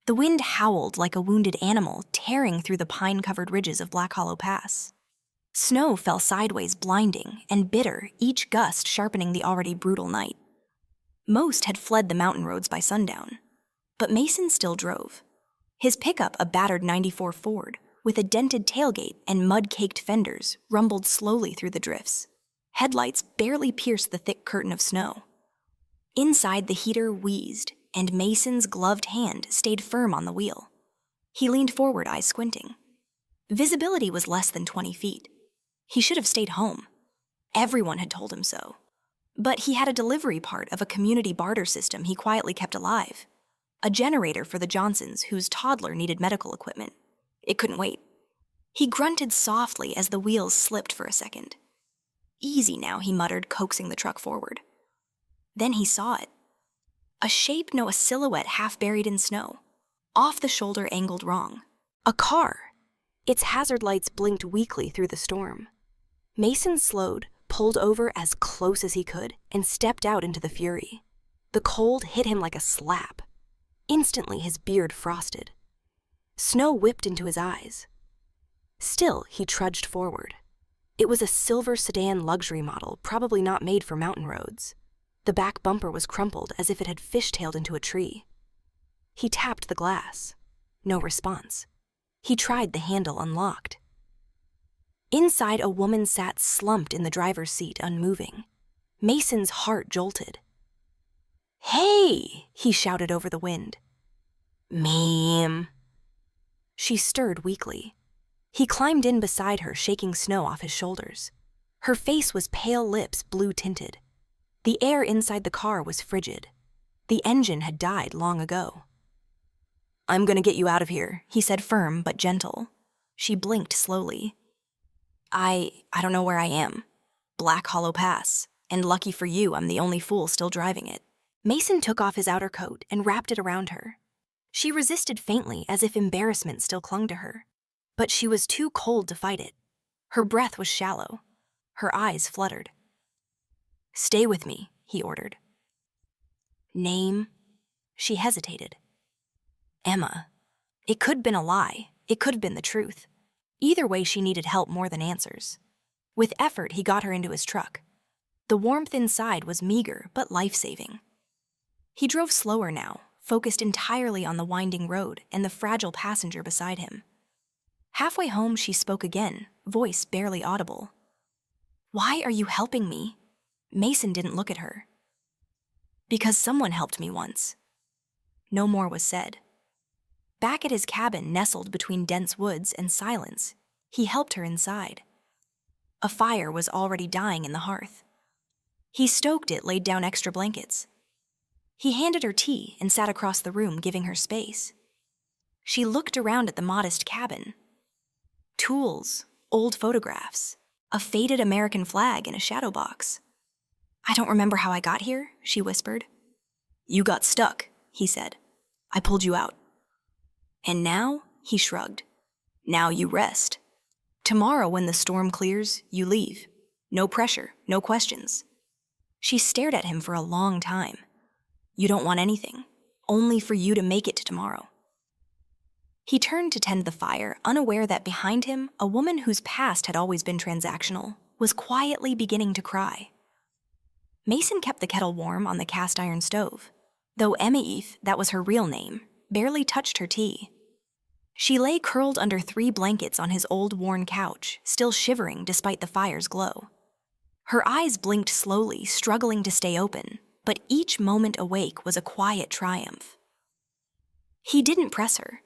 The wind howled like a wounded animal tearing through the pine-covered ridges of Black Hollow Pass. Snow fell sideways, blinding and bitter, each gust sharpening the already brutal night. Most had fled the mountain roads by sundown, but Mason still drove. His pickup, a battered '94 Ford, with a dented tailgate and mud-caked fenders, rumbled slowly through the drifts. Headlights barely pierced the thick curtain of snow. Inside, the heater wheezed, and Mason's gloved hand stayed firm on the wheel. He leaned forward, eyes squinting. Visibility was less than 20 feet. He should have stayed home. Everyone had told him so. But he had a delivery part of a community barter system he quietly kept alive. A generator for the Johnsons, whose toddler needed medical equipment. It couldn't wait. He grunted softly as the wheels slipped for a second. "Easy now," he muttered, coaxing the truck forward. Then he saw it. A shape, no, a silhouette half buried in snow. Off the shoulder, angled wrong. A car. Its hazard lights blinked weakly through the storm. Mason slowed, pulled over as close as he could, and stepped out into the fury. The cold hit him like a slap. Instantly, his beard frosted. Snow whipped into his eyes. Still, he trudged forward. It was a silver sedan luxury model, probably not made for mountain roads. The back bumper was crumpled as if it had fishtailed into a tree. He tapped the glass. No response. He tried the handle, unlocked. Inside, a woman sat slumped in the driver's seat, unmoving. Mason's heart jolted. "Hey!" he shouted over the wind. "Ma'am." She stirred weakly. He climbed in beside her, shaking snow off his shoulders. Her face was pale lips, blue-tinted. The air inside the car was frigid. The engine had died long ago. "I'm gonna get you out of here," he said, firm but gentle. She blinked slowly. I don't know where I am. Black Hollow Pass, and lucky for you, I'm the only fool still driving it." Mason took off his outer coat and wrapped it around her. She resisted faintly, as if embarrassment still clung to her. But she was too cold to fight it. Her breath was shallow. Her eyes fluttered. "Stay with me," he ordered. "Name?" She hesitated. "Emma." It could have been a lie. It could have been the truth. Either way, she needed help more than answers. With effort, he got her into his truck. The warmth inside was meager but life-saving. He drove slower now, focused entirely on the winding road and the fragile passenger beside him. Halfway home, she spoke again, voice barely audible. "Why are you helping me?" Mason didn't look at her. "Because someone helped me once." No more was said. Back at his cabin, nestled between dense woods and silence, he helped her inside. A fire was already dying in the hearth. He stoked it, laid down extra blankets. He handed her tea and sat across the room, giving her space. She looked around at the modest cabin. Tools, old photographs, a faded American flag in a shadow box. "I don't remember how I got here," she whispered. "You got stuck," he said. "I pulled you out." "And now?" he shrugged. "Now you rest. Tomorrow, when the storm clears, you leave. No pressure, no questions." She stared at him for a long time. "You don't want anything, only for you to make it to tomorrow." He turned to tend the fire, unaware that behind him, a woman whose past had always been transactional was quietly beginning to cry. Mason kept the kettle warm on the cast-iron stove, though Emma-Eve, that was her real name, barely touched her tea. She lay curled under 3 blankets on his old worn couch, still shivering despite the fire's glow. Her eyes blinked slowly, struggling to stay open, but each moment awake was a quiet triumph. He didn't press her.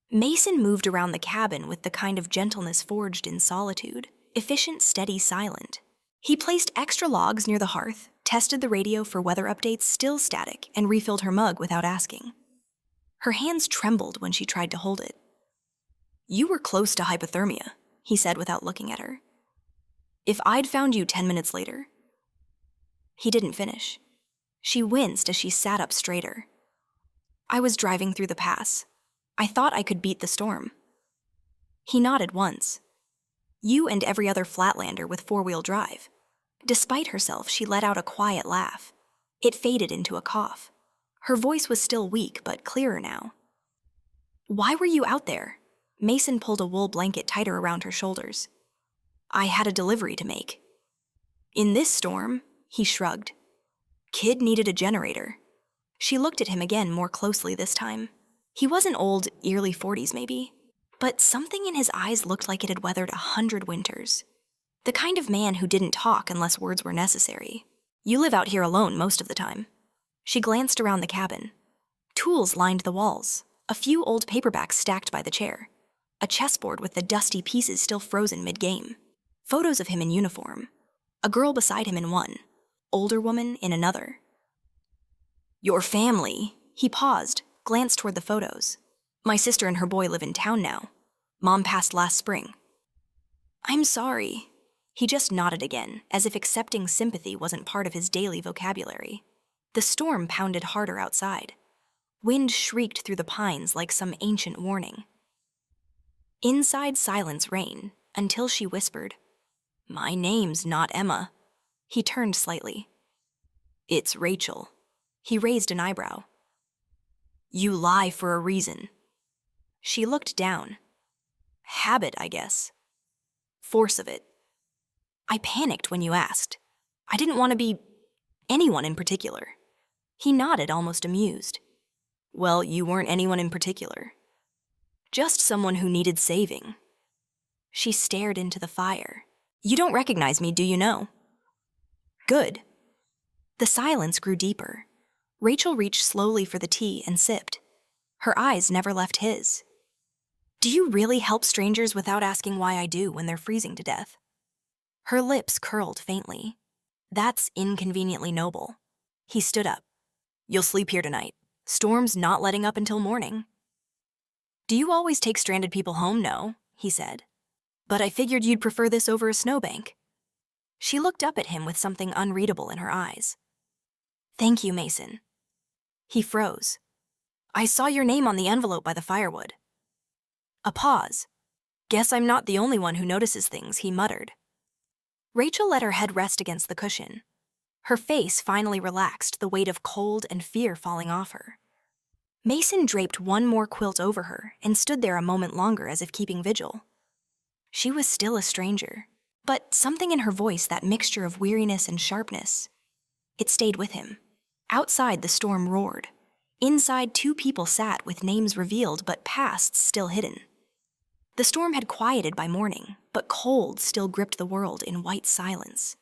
Mason moved around the cabin with the kind of gentleness forged in solitude, efficient, steady, silent. He placed extra logs near the hearth, tested the radio for weather updates still static, and refilled her mug without asking. Her hands trembled when she tried to hold it. "You were close to hypothermia," he said without looking at her. "If I'd found you 10 minutes later..." He didn't finish. She winced as she sat up straighter. "I was driving through the pass. I thought I could beat the storm." He nodded once. "You and every other flatlander with 4-wheel drive." Despite herself, she let out a quiet laugh. It faded into a cough. Her voice was still weak, but clearer now. Why were you out there? Mason pulled a wool blanket tighter around her shoulders. I had a delivery to make. In this storm, he shrugged. Kid needed a generator. She looked at him again more closely this time. He wasn't old, early 40s maybe, but something in his eyes looked like it had weathered 100 winters. The kind of man who didn't talk unless words were necessary. You live out here alone most of the time. She glanced around the cabin. Tools lined the walls, a few old paperbacks stacked by the chair, a chessboard with the dusty pieces still frozen mid-game, photos of him in uniform, a girl beside him in one, older woman in another. Your family. He paused, glanced toward the photos. My sister and her boy live in town now. Mom passed last spring. I'm sorry. He just nodded again, as if accepting sympathy wasn't part of his daily vocabulary. The storm pounded harder outside. Wind shrieked through the pines like some ancient warning. Inside silence reigned, until she whispered, My name's not Emma. He turned slightly. It's Rachel. He raised an eyebrow. You lie for a reason. She looked down. Habit, I guess. Force of it. I panicked when you asked. I didn't want to be anyone in particular. He nodded, almost amused. Well, you weren't anyone in particular. Just someone who needed saving. She stared into the fire. You don't recognize me, do you know? Good. The silence grew deeper. Rachel reached slowly for the tea and sipped. Her eyes never left his. Do you really help strangers without asking why I do when they're freezing to death? Her lips curled faintly. That's inconveniently noble. He stood up. You'll sleep here tonight. Storm's not letting up until morning. Do you always take stranded people home? No, he said. But I figured you'd prefer this over a snowbank. She looked up at him with something unreadable in her eyes. Thank you, Mason. He froze. I saw your name on the envelope by the firewood. A pause. Guess I'm not the only one who notices things, he muttered. Rachel let her head rest against the cushion. Her face finally relaxed, the weight of cold and fear falling off her. Mason draped one more quilt over her and stood there a moment longer as if keeping vigil. She was still a stranger, but something in her voice, that mixture of weariness and sharpness, it stayed with him. Outside, the storm roared. Inside, two people sat with names revealed but pasts still hidden. The storm had quieted by morning, but cold still gripped the world in white silence.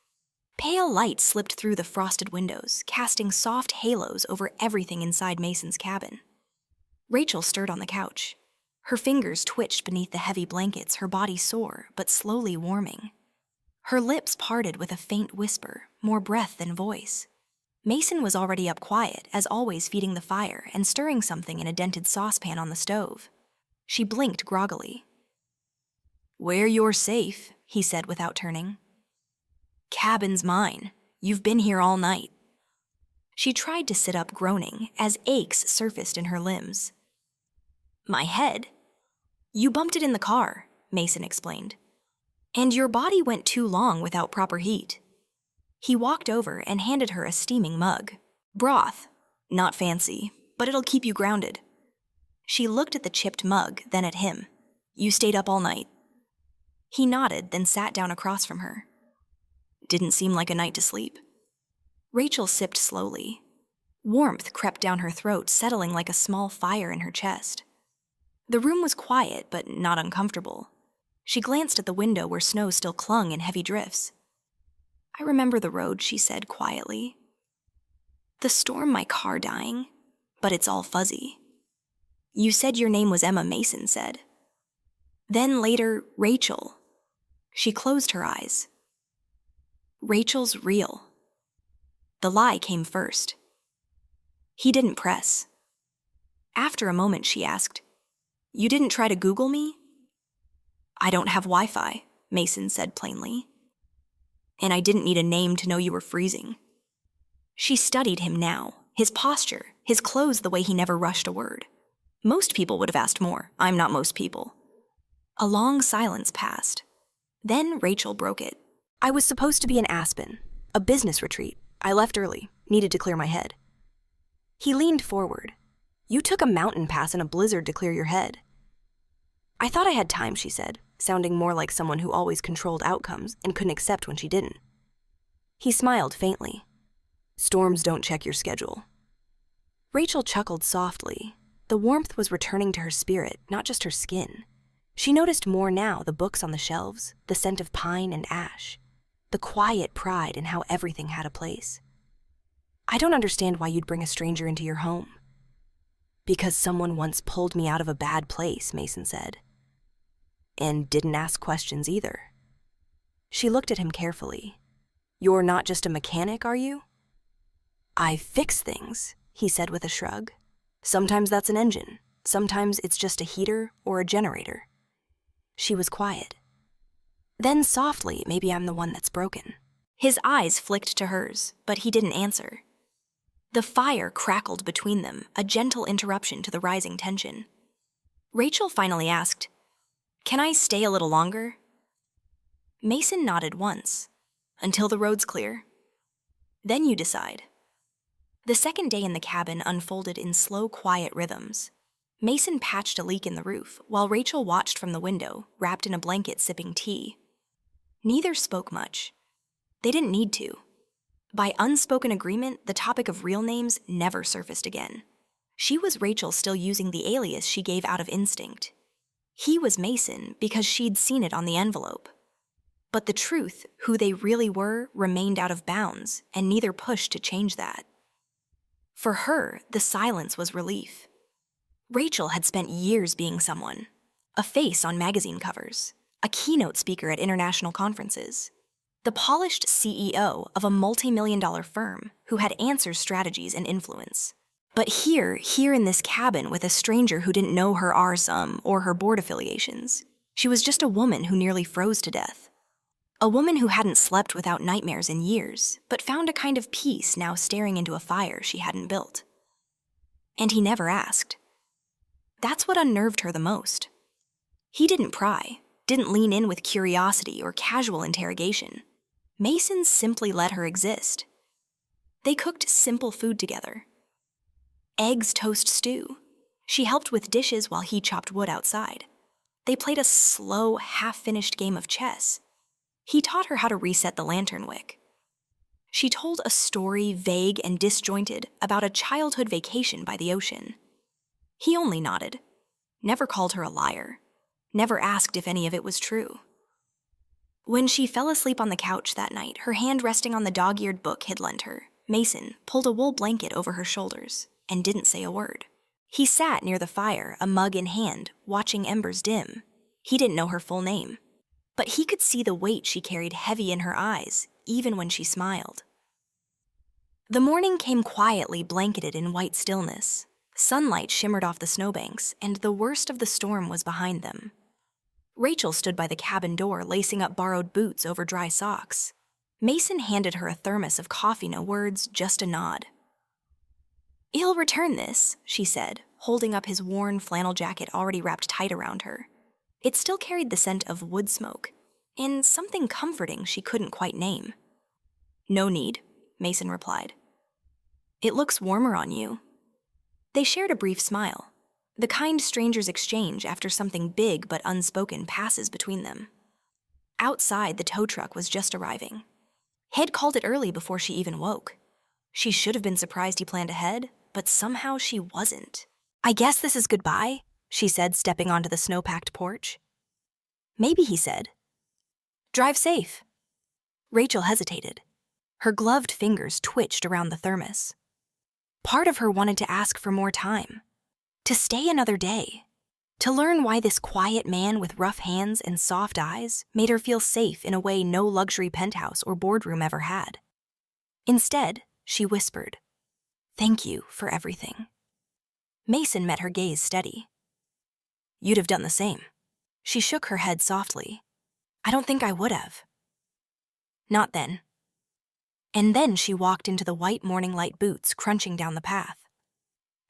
Pale light slipped through the frosted windows, casting soft halos over everything inside Mason's cabin. Rachel stirred on the couch. Her fingers twitched beneath the heavy blankets, her body sore but slowly warming. Her lips parted with a faint whisper, more breath than voice. Mason was already up quiet, as always, feeding the fire and stirring something in a dented saucepan on the stove. She blinked groggily. Where you're safe, he said without turning. Cabin's mine. You've been here all night. She tried to sit up, groaning, as aches surfaced in her limbs. My head? You bumped it in the car, Mason explained. And your body went too long without proper heat. He walked over and handed her a steaming mug. Broth. Not fancy, but it'll keep you grounded. She looked at the chipped mug, then at him. You stayed up all night. He nodded, then sat down across from her. Didn't seem like a night to sleep. Rachel sipped slowly. Warmth crept down her throat, settling like a small fire in her chest. The room was quiet, but not uncomfortable. She glanced at the window where snow still clung in heavy drifts. I remember the road, she said quietly. The storm, my car dying, but it's all fuzzy. You said your name was Emma, Mason said. Then later, Rachel. She closed her eyes. Rachel's real. The lie came first. He didn't press. After a moment, she asked, You didn't try to Google me? I don't have Wi-Fi, Mason said plainly. And I didn't need a name to know you were freezing. She studied him now, his posture, his clothes, the way he never rushed a word. Most people would have asked more. I'm not most people. A long silence passed. Then Rachel broke it. I was supposed to be in Aspen, a business retreat. I left early, needed to clear my head. He leaned forward. You took a mountain pass in a blizzard to clear your head. I thought I had time, she said, sounding more like someone who always controlled outcomes and couldn't accept when she didn't. He smiled faintly. Storms don't check your schedule. Rachel chuckled softly. The warmth was returning to her spirit, not just her skin. She noticed more now: the books on the shelves, the scent of pine and ash, the quiet pride in how everything had a place. I don't understand why you'd bring a stranger into your home. Because someone once pulled me out of a bad place, Mason said. And didn't ask questions either. She looked at him carefully. You're not just a mechanic, are you? I fix things, he said with a shrug. Sometimes that's an engine. Sometimes it's just a heater or a generator. She was quiet. Then softly, maybe I'm the one that's broken. His eyes flicked to hers, but he didn't answer. The fire crackled between them, a gentle interruption to the rising tension. Rachel finally asked, Can I stay a little longer? Mason nodded once. Until the road's clear. Then you decide. The second day in the cabin unfolded in slow, quiet rhythms. Mason patched a leak in the roof, while Rachel watched from the window, wrapped in a blanket sipping tea. Neither spoke much. They didn't need to. By unspoken agreement, the topic of real names never surfaced again. She was Rachel, still using the alias she gave out of instinct. He was Mason because she'd seen it on the envelope. But the truth, who they really were, remained out of bounds, and neither pushed to change that. For her, the silence was relief. Rachel had spent years being someone, a face on magazine covers, a keynote speaker at international conferences, the polished CEO of a multi-million-dollar firm who had answers, strategies, and influence. But here in this cabin with a stranger who didn't know her RSUM or her board affiliations, she was just a woman who nearly froze to death. A woman who hadn't slept without nightmares in years, but found a kind of peace now staring into a fire she hadn't built. And he never asked. That's what unnerved her the most. He didn't pry, didn't lean in with curiosity or casual interrogation. Mason simply let her exist. They cooked simple food together. Eggs toast stew. She helped with dishes while he chopped wood outside. They played a slow, half-finished game of chess. He taught her how to reset the lantern wick. She told a story, vague and disjointed, about a childhood vacation by the ocean. He only nodded, never called her a liar, never asked if any of it was true. When she fell asleep on the couch that night, her hand resting on the dog-eared book he'd lent her, Mason pulled a wool blanket over her shoulders and didn't say a word. He sat near the fire, a mug in hand, watching embers dim. He didn't know her full name, but he could see the weight she carried heavy in her eyes, even when she smiled. The morning came quietly, blanketed in white stillness. Sunlight shimmered off the snowbanks, and the worst of the storm was behind them. Rachel stood by the cabin door, lacing up borrowed boots over dry socks. Mason handed her a thermos of coffee, no words, just a nod. He'll return this, she said, holding up his worn flannel jacket already wrapped tight around her. It still carried the scent of wood smoke, and something comforting she couldn't quite name. No need, Mason replied. It looks warmer on you. They shared a brief smile, the kind strangers exchange after something big but unspoken passes between them. Outside, the tow truck was just arriving. He'd called it early before she even woke. She should have been surprised he planned ahead, but somehow she wasn't. I guess this is goodbye, she said, stepping onto the snow-packed porch. Maybe, he said. Drive safe. Rachel hesitated. Her gloved fingers twitched around the thermos. Part of her wanted to ask for more time, to stay another day, to learn why this quiet man with rough hands and soft eyes made her feel safe in a way no luxury penthouse or boardroom ever had. Instead, she whispered, "Thank you for everything." Mason met her gaze steady. You'd have done the same. She shook her head softly. I don't think I would have. Not then. And then she walked into the white morning light boots crunching down the path.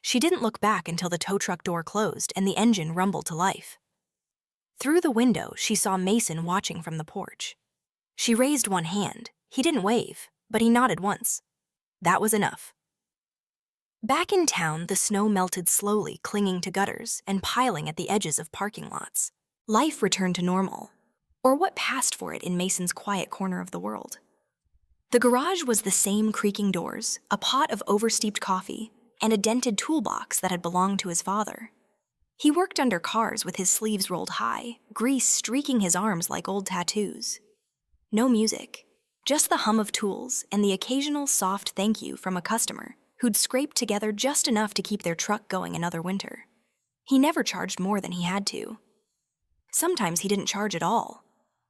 She didn't look back until the tow truck door closed and the engine rumbled to life. Through the window, she saw Mason watching from the porch. She raised one hand. He didn't wave, but he nodded once. That was enough. Back in town, the snow melted slowly, clinging to gutters and piling at the edges of parking lots. Life returned to normal, or what passed for it in Mason's quiet corner of the world. The garage was the same creaking doors, a pot of oversteeped coffee, and a dented toolbox that had belonged to his father. He worked under cars with his sleeves rolled high, grease streaking his arms like old tattoos. No music, just the hum of tools and the occasional soft thank you from a customer who'd scraped together just enough to keep their truck going another winter. He never charged more than he had to. Sometimes he didn't charge at all.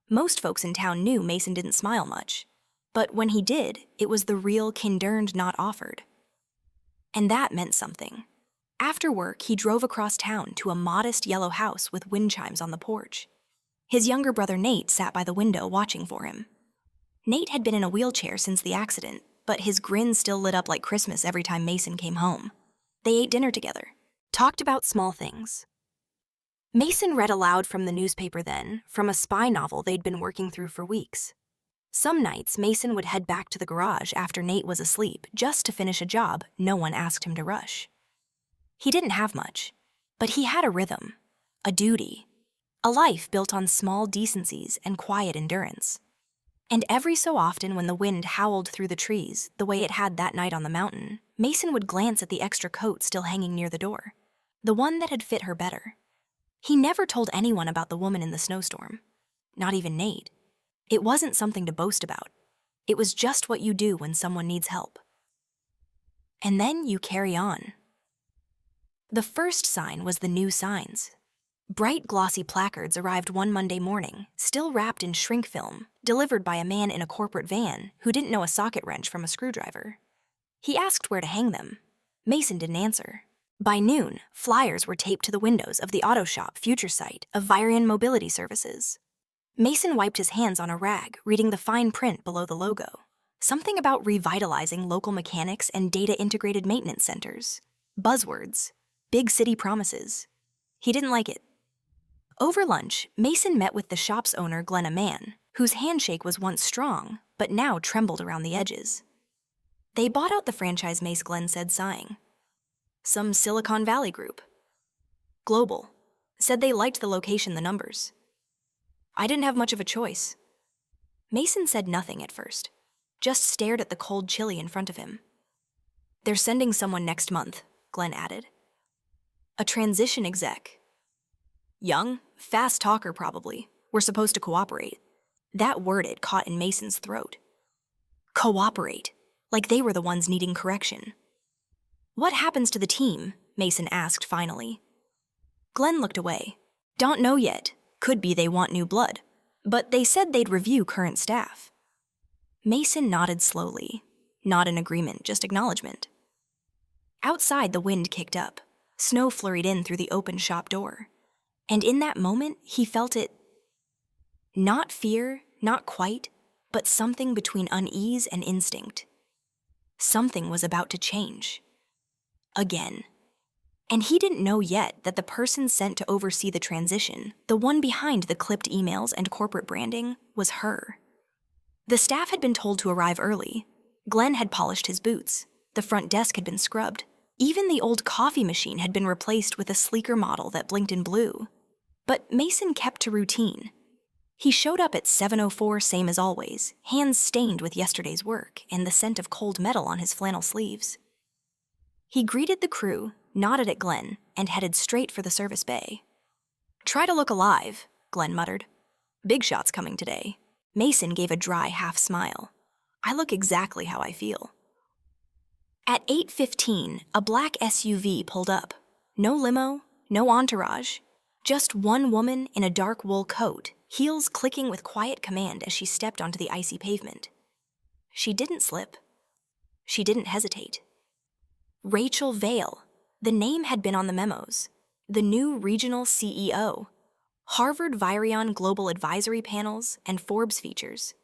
Most folks in town knew Mason didn't smile much, but when he did, it was the real kinderned not offered. And that meant something. After work, he drove across town to a modest yellow house with wind chimes on the porch. His younger brother Nate sat by the window watching for him. Nate had been in a wheelchair since the accident, but his grin still lit up like Christmas every time Mason came home. They ate dinner together, talked about small things. Mason read aloud from the newspaper then, from a spy novel they'd been working through for weeks. Some nights, Mason would head back to the garage after Nate was asleep just to finish a job no one asked him to rush. He didn't have much, but he had a rhythm, a duty, a life built on small decencies and quiet endurance. And every so often when the wind howled through the trees, the way it had that night on the mountain, Mason would glance at the extra coat still hanging near the door, the one that had fit her better. He never told anyone about the woman in the snowstorm, not even Nate. It wasn't something to boast about. It was just what you do when someone needs help. And then you carry on. The first sign was the new signs. Bright, glossy placards arrived one Monday morning, still wrapped in shrink film, delivered by a man in a corporate van who didn't know a socket wrench from a screwdriver. He asked where to hang them. Mason didn't answer. By noon, flyers were taped to the windows of the auto shop future site of Vyrian Mobility Services. Mason wiped his hands on a rag, reading the fine print below the logo. Something about revitalizing local mechanics and data-integrated maintenance centers. Buzzwords. Big city promises. He didn't like it. Over lunch, Mason met with the shop's owner, Glenna Mann, whose handshake was once strong, but now trembled around the edges. They bought out the franchise, Mace, Glenn said, sighing. Some Silicon Valley group. Global. Said they liked the location, the numbers. I didn't have much of a choice. Mason said nothing at first, just stared at the cold chili in front of him. They're sending someone next month, Glenn added. A transition exec. Young, fast talker probably. We're supposed to cooperate. That word had caught in Mason's throat. Cooperate, like they were the ones needing correction. What happens to the team? Mason asked finally. Glenn looked away. Don't know yet. Could be they want new blood. But they said they'd review current staff. Mason nodded slowly. Not in agreement, just acknowledgement. Outside, the wind kicked up. Snow flurried in through the open shop door. And in that moment, he felt it. Not fear, not quite, but something between unease and instinct. Something was about to change. Again. And he didn't know yet that the person sent to oversee the transition, the one behind the clipped emails and corporate branding, was her. The staff had been told to arrive early. Glenn had polished his boots. The front desk had been scrubbed. Even the old coffee machine had been replaced with a sleeker model that blinked in blue. But Mason kept to routine. He showed up at 7:04, same as always, hands stained with yesterday's work and the scent of cold metal on his flannel sleeves. He greeted the crew, nodded at Glenn, and headed straight for the service bay. Try to look alive, Glenn muttered. Big shot's coming today. Mason gave a dry half smile. I look exactly how I feel. At 8:15, a black SUV pulled up. No limo, no entourage. Just one woman in a dark wool coat, heels clicking with quiet command as she stepped onto the icy pavement. She didn't slip. She didn't hesitate. Rachel Vale. The name had been on the memos. The new regional CEO. Harvard Vyrian Global Advisory Panels and Forbes features.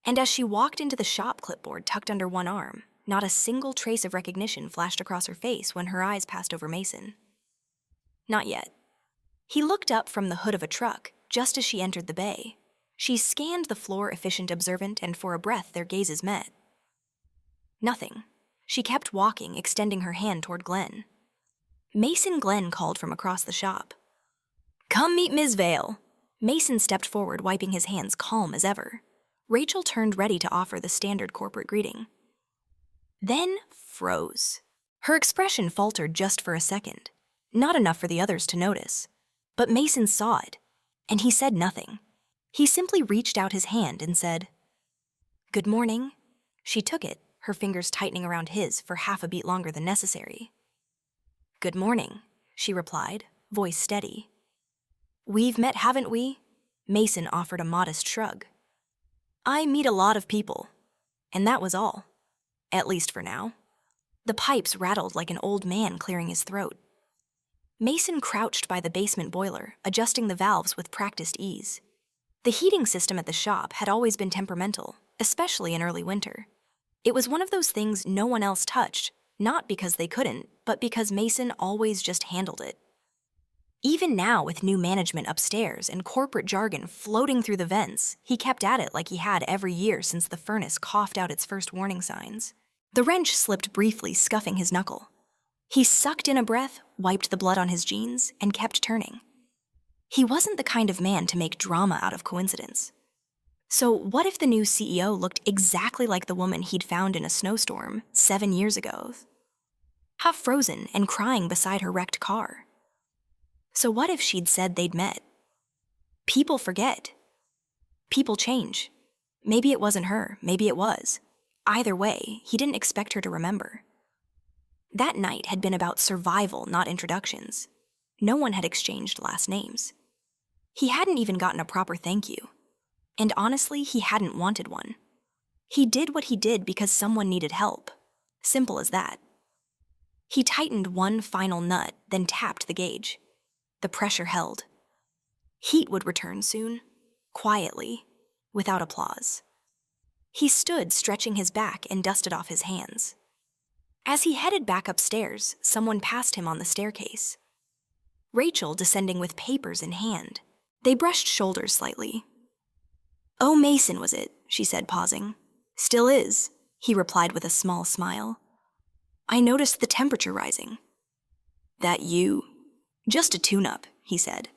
And as she walked into the shop clipboard tucked under one arm, not a single trace of recognition flashed across her face when her eyes passed over Mason. Not yet. He looked up from the hood of a truck just as she entered the bay. She scanned the floor efficient observant, and for a breath their gazes met. Nothing. She kept walking, extending her hand toward Glenn. Mason Glenn called from across the shop. "Come meet Ms. Vale." Mason stepped forward, wiping his hands, calm as ever. Rachel turned ready to offer the standard corporate greeting. Then froze. Her expression faltered just for a second, not enough for the others to notice. But Mason saw it, and he said nothing. He simply reached out his hand and said, "Good morning." She took it, her fingers tightening around his for half a beat longer than necessary. "Good morning," she replied, voice steady. "We've met, haven't we?" Mason offered a modest shrug. "I meet a lot of people, and that was all. At least for now." The pipes rattled like an old man clearing his throat. Mason crouched by the basement boiler, adjusting the valves with practiced ease. The heating system at the shop had always been temperamental, especially in early winter. It was one of those things no one else touched, not because they couldn't, but because Mason always just handled it. Even now, with new management upstairs and corporate jargon floating through the vents, he kept at it like he had every year since the furnace coughed out its first warning signs. The wrench slipped briefly, scuffing his knuckle. He sucked in a breath, wiped the blood on his jeans, and kept turning. He wasn't the kind of man to make drama out of coincidence. So what if the new CEO looked exactly like the woman he'd found in a snowstorm 7 years ago? Half frozen and crying beside her wrecked car. So what if she'd said they'd met? People forget. People change. Maybe it wasn't her, maybe it was. Either way, he didn't expect her to remember. That night had been about survival, not introductions. No one had exchanged last names. He hadn't even gotten a proper thank you. And honestly, he hadn't wanted one. He did what he did because someone needed help. Simple as that. He tightened one final nut, then tapped the gauge. The pressure held. Heat would return soon, quietly, without applause. He stood, stretching his back, and dusted off his hands. As he headed back upstairs, someone passed him on the staircase. Rachel descending with papers in hand. They brushed shoulders slightly. "Oh, Mason, was it?" she said, pausing. "Still is," he replied with a small smile. "I noticed the temperature rising." "That you?" "Just a tune-up," he said.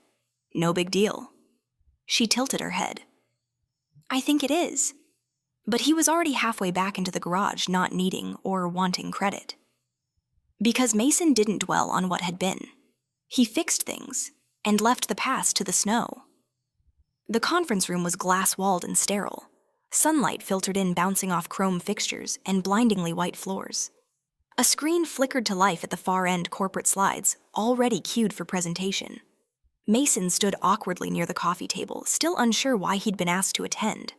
"No big deal." She tilted her head. "I think it is." But he was already halfway back into the garage, not needing or wanting credit. Because Mason didn't dwell on what had been. He fixed things and left the past to the snow. The conference room was glass-walled and sterile. Sunlight filtered in, bouncing off chrome fixtures and blindingly white floors. A screen flickered to life at the far end, corporate slides, already cued for presentation. Mason stood awkwardly near the coffee table, still unsure why he'd been asked to attend.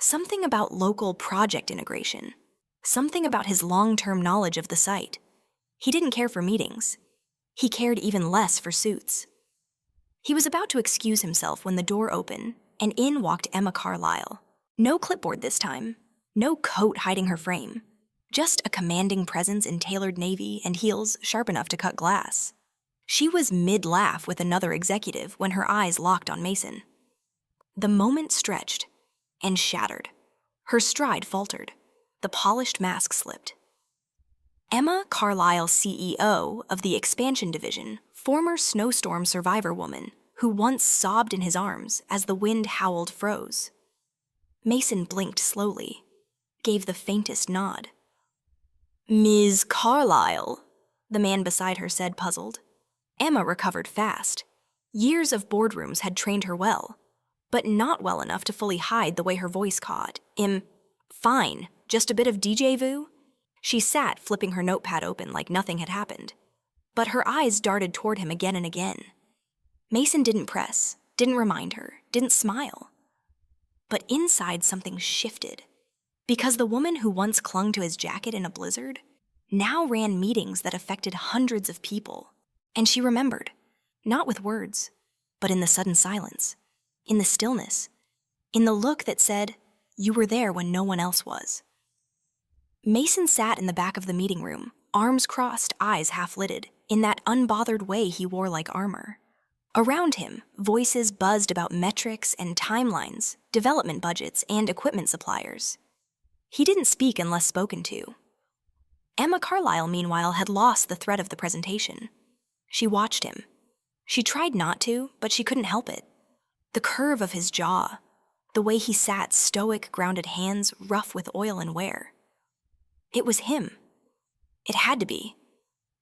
Something about local project integration. Something about his long-term knowledge of the site. He didn't care for meetings. He cared even less for suits. He was about to excuse himself when the door opened, and in walked Emma Carlisle. No clipboard this time. No coat hiding her frame. Just a commanding presence in tailored navy and heels sharp enough to cut glass. She was mid-laugh with another executive when her eyes locked on Mason. The moment stretched and shattered. Her stride faltered. The polished mask slipped. Emma Carlisle, CEO of the Expansion Division, former Snowstorm survivor woman who once sobbed in his arms as the wind howled froze. Mason blinked slowly, gave the faintest nod. "Ms. Carlisle," the man beside her said, puzzled. Emma recovered fast. Years of boardrooms had trained her well, but not well enough to fully hide the way her voice caught. Fine, just a bit of DJ vu?" She sat, flipping her notepad open like nothing had happened. But her eyes darted toward him again and again. Mason didn't press, didn't remind her, didn't smile. But inside something shifted. Because the woman who once clung to his jacket in a blizzard now ran meetings that affected hundreds of people. And she remembered, not with words, but in the sudden silence, in the stillness, in the look that said, "You were there when no one else was." Mason sat in the back of the meeting room, arms crossed, eyes half-lidded, in that unbothered way he wore like armor. Around him, voices buzzed about metrics and timelines, development budgets, and equipment suppliers. He didn't speak unless spoken to. Emma Carlyle, meanwhile, had lost the thread of the presentation. She watched him. She tried not to, but she couldn't help it. The curve of his jaw, the way he sat, stoic, grounded hands rough with oil and wear. It was him. It had to be.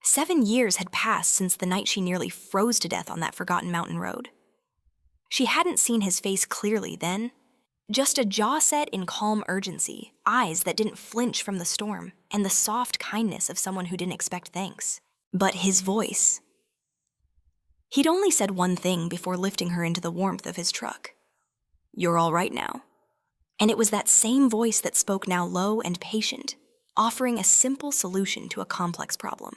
7 years had passed since the night she nearly froze to death on that forgotten mountain road. She hadn't seen his face clearly then, just a jaw set in calm urgency, eyes that didn't flinch from the storm, and the soft kindness of someone who didn't expect thanks. But his voice. He'd only said one thing before lifting her into the warmth of his truck. "You're all right now." And it was that same voice that spoke now low and patient, offering a simple solution to a complex problem.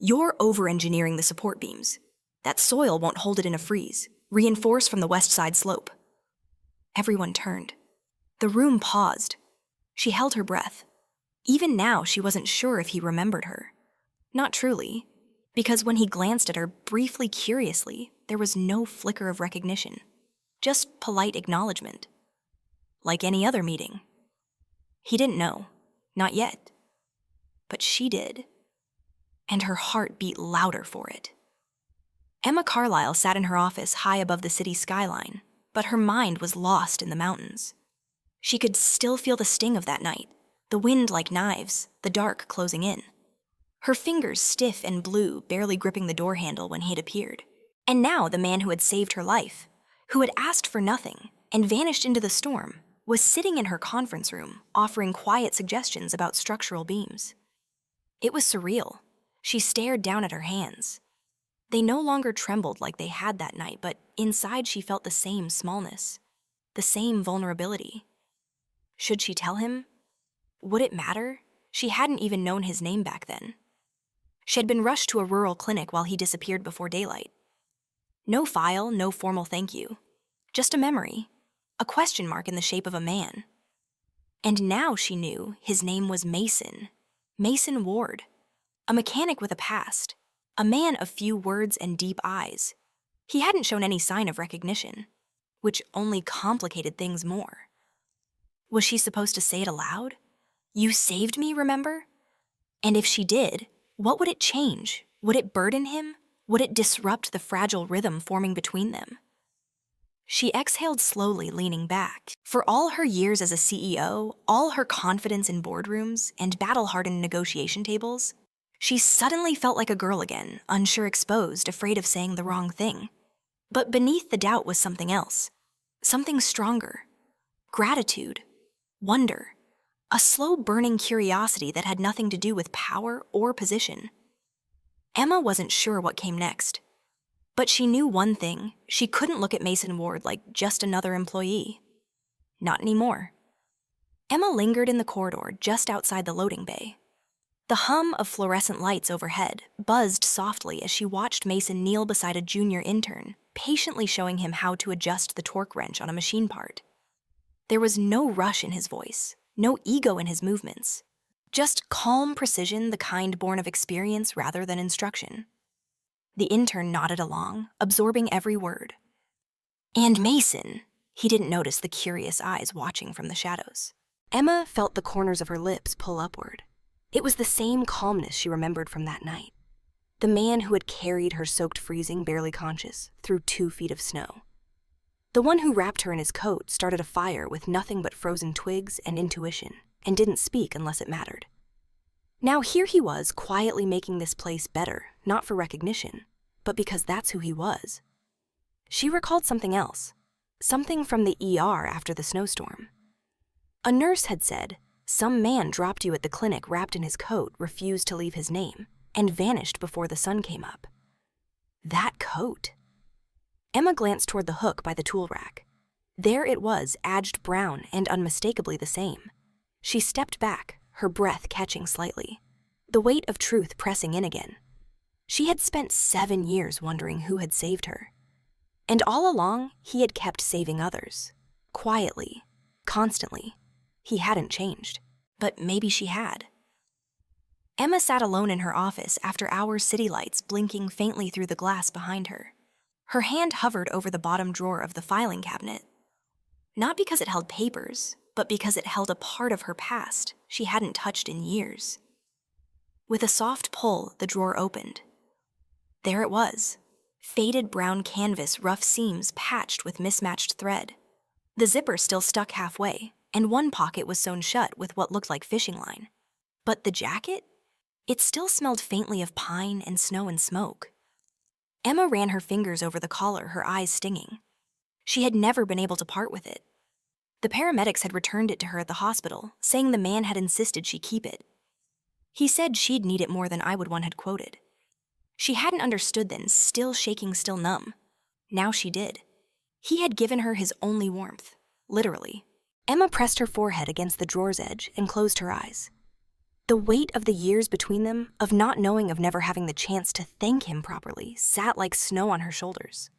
"You're over-engineering the support beams. That soil won't hold it in a freeze. Reinforce from the west side slope." Everyone turned. The room paused. She held her breath. Even now, she wasn't sure if he remembered her. Not truly, because when he glanced at her briefly curiously, there was no flicker of recognition, just polite acknowledgement. Like any other meeting. He didn't know, not yet. But she did. And her heart beat louder for it. Emma Carlyle sat in her office high above the city skyline, but her mind was lost in the mountains. She could still feel the sting of that night, the wind like knives, the dark closing in. Her fingers stiff and blue, barely gripping the door handle when he had appeared. And now the man who had saved her life, who had asked for nothing and vanished into the storm, was sitting in her conference room, offering quiet suggestions about structural beams. It was surreal. She stared down at her hands. They no longer trembled like they had that night, but inside she felt the same smallness, the same vulnerability. Should she tell him? Would it matter? She hadn't even known his name back then. She had been rushed to a rural clinic while he disappeared before daylight. No file, no formal thank you. Just a memory, a question mark in the shape of a man. And now she knew his name was Mason, Mason Ward, a mechanic with a past. A man of few words and deep eyes. He hadn't shown any sign of recognition, which only complicated things more. Was she supposed to say it aloud? "You saved me, remember?" And if she did, what would it change? Would it burden him? Would it disrupt the fragile rhythm forming between them? She exhaled slowly, leaning back. For all her years as a CEO, all her confidence in boardrooms and battle-hardened negotiation tables, she suddenly felt like a girl again, unsure, exposed, afraid of saying the wrong thing. But beneath the doubt was something else. Something stronger. Gratitude. Wonder. A slow burning curiosity that had nothing to do with power or position. Emma wasn't sure what came next. But she knew one thing. She couldn't look at Mason Ward like just another employee. Not anymore. Emma lingered in the corridor just outside the loading bay. The hum of fluorescent lights overhead buzzed softly as she watched Mason kneel beside a junior intern, patiently showing him how to adjust the torque wrench on a machine part. There was no rush in his voice, no ego in his movements, just calm precision, the kind born of experience rather than instruction. The intern nodded along, absorbing every word. And Mason, he didn't notice the curious eyes watching from the shadows. Emma felt the corners of her lips pull upward. It was the same calmness she remembered from that night. The man who had carried her soaked freezing, barely conscious, through 2 feet of snow. The one who wrapped her in his coat, started a fire with nothing but frozen twigs and intuition, and didn't speak unless it mattered. Now here he was, quietly making this place better, not for recognition, but because that's who he was. She recalled something else, something from the ER after the snowstorm. A nurse had said, "Some man dropped you at the clinic wrapped in his coat, refused to leave his name, and vanished before the sun came up." That coat. Emma glanced toward the hook by the tool rack. There it was, edged brown and unmistakably the same. She stepped back, her breath catching slightly, the weight of truth pressing in again. She had spent 7 years wondering who had saved her. And all along, he had kept saving others. Quietly, constantly. He hadn't changed. But maybe she had. Emma sat alone in her office after hours city lights blinking faintly through the glass behind her. Her hand hovered over the bottom drawer of the filing cabinet. Not because it held papers, but because it held a part of her past she hadn't touched in years. With a soft pull, the drawer opened. There it was. Faded brown canvas, rough seams patched with mismatched thread. The zipper still stuck halfway, and one pocket was sewn shut with what looked like fishing line. But the jacket? It still smelled faintly of pine and snow and smoke. Emma ran her fingers over the collar, her eyes stinging. She had never been able to part with it. The paramedics had returned it to her at the hospital, saying the man had insisted she keep it. He said she'd need it more than I had quoted. She hadn't understood then, still shaking, still numb. Now she did. He had given her his only warmth, literally. Emma pressed her forehead against the drawer's edge and closed her eyes. The weight of the years between them, of not knowing, of never having the chance to thank him properly, sat like snow on her shoulders.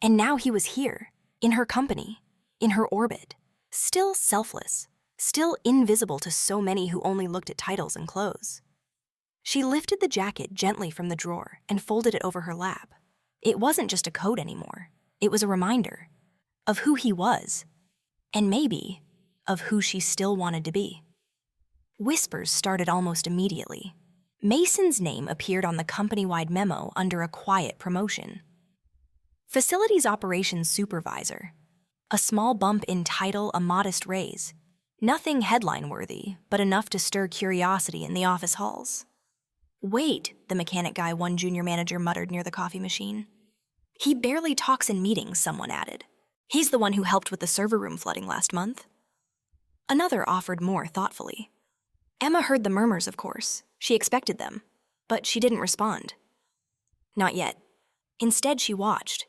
And now he was here, in her company, in her orbit, still selfless, still invisible to so many who only looked at titles and clothes. She lifted the jacket gently from the drawer and folded it over her lap. It wasn't just a coat anymore. It was a reminder of who he was, and maybe of who she still wanted to be. Whispers started almost immediately. Mason's name appeared on the company-wide memo under a quiet promotion. Facilities Operations Supervisor. A small bump in title, a modest raise. Nothing headline-worthy, but enough to stir curiosity in the office halls. Wait, the mechanic guy one junior manager muttered near the coffee machine. He barely talks in meetings, someone added. He's the one who helped with the server room flooding last month. Another offered more thoughtfully. Emma heard the murmurs, of course. She expected them, but she didn't respond. Not yet. Instead, she watched.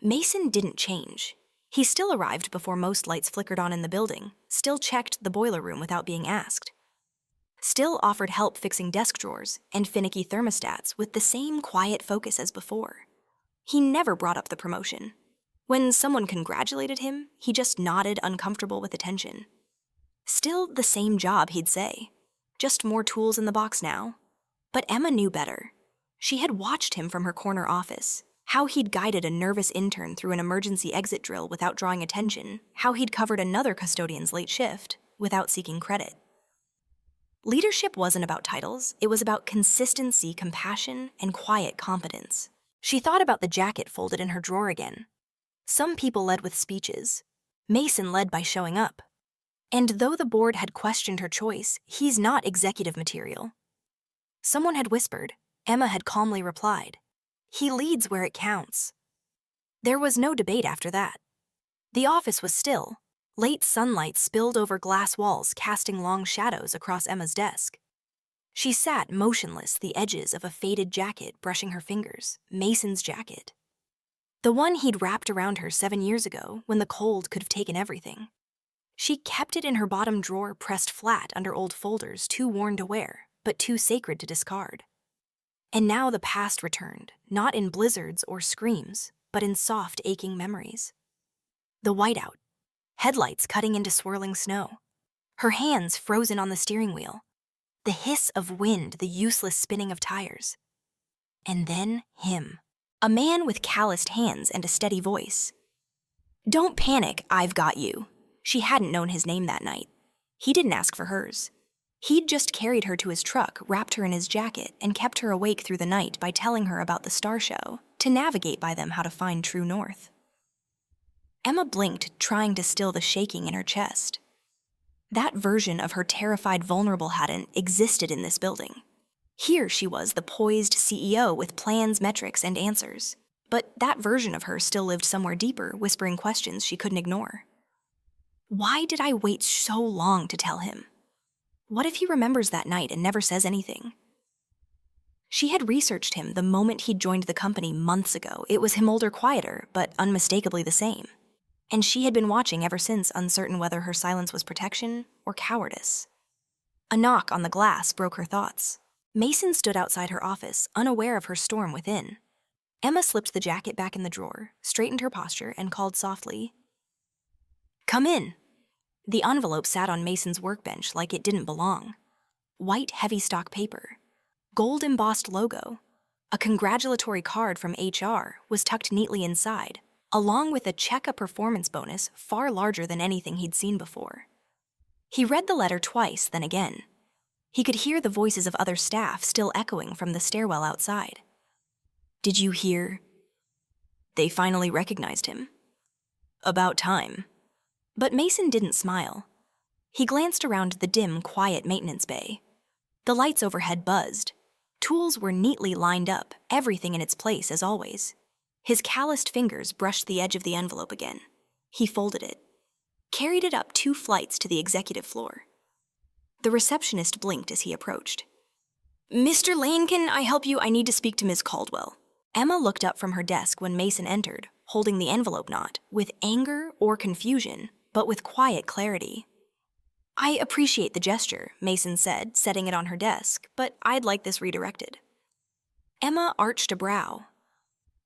Mason didn't change. He still arrived before most lights flickered on in the building, still checked the boiler room without being asked. Still offered help fixing desk drawers and finicky thermostats with the same quiet focus as before. He never brought up the promotion. When someone congratulated him, he just nodded, uncomfortable with attention. Still the same job, he'd say. Just more tools in the box now. But Emma knew better. She had watched him from her corner office, how he'd guided a nervous intern through an emergency exit drill without drawing attention, how he'd covered another custodian's late shift without seeking credit. Leadership wasn't about titles, it was about consistency, compassion, and quiet competence. She thought about the jacket folded in her drawer again. Some people led with speeches. Mason led by showing up. And though the board had questioned her choice, he's not executive material. Someone had whispered. Emma had calmly replied. He leads where it counts. There was no debate after that. The office was still. Late sunlight spilled over glass walls, casting long shadows across Emma's desk. She sat motionless, the edges of a faded jacket brushing her fingers, Mason's jacket. The one he'd wrapped around her 7 years ago when the cold could have taken everything. She kept it in her bottom drawer, pressed flat under old folders, too worn to wear, but too sacred to discard. And now the past returned, not in blizzards or screams, but in soft, aching memories. The whiteout. Headlights cutting into swirling snow. Her hands frozen on the steering wheel. The hiss of wind, the useless spinning of tires. And then him. A man with calloused hands and a steady voice. Don't panic, I've got you. She hadn't known his name that night. He didn't ask for hers. He'd just carried her to his truck, wrapped her in his jacket, and kept her awake through the night by telling her about the star show, to navigate by them how to find true north. Emma blinked, trying to still the shaking in her chest. That version of her terrified, vulnerable hadn't existed in this building. Here she was, the poised CEO with plans, metrics, and answers. But that version of her still lived somewhere deeper, whispering questions she couldn't ignore. Why did I wait so long to tell him? What if he remembers that night and never says anything? She had researched him the moment he'd joined the company months ago. It was him, older, quieter, but unmistakably the same. And she had been watching ever since, uncertain whether her silence was protection or cowardice. A knock on the glass broke her thoughts. Mason stood outside her office, unaware of her storm within. Emma slipped the jacket back in the drawer, straightened her posture, and called softly, "Come in." The envelope sat on Mason's workbench like it didn't belong. White, heavy stock paper. Gold-embossed logo. A congratulatory card from HR was tucked neatly inside, along with a check, a performance bonus far larger than anything he'd seen before. He read the letter twice, then again. He could hear the voices of other staff still echoing from the stairwell outside. "Did you hear? They finally recognized him. About time." But Mason didn't smile. He glanced around the dim, quiet maintenance bay. The lights overhead buzzed. Tools were neatly lined up, everything in its place as always. His calloused fingers brushed the edge of the envelope again. He folded it, carried it up 2 flights to the executive floor. The receptionist blinked as he approached. "Mr. Lane, can I help you? I need to speak to Ms. Caldwell." Emma looked up from her desk when Mason entered, holding the envelope not with anger or confusion, but with quiet clarity. "I appreciate the gesture," Mason said, setting it on her desk, "but I'd like this redirected." Emma arched a brow.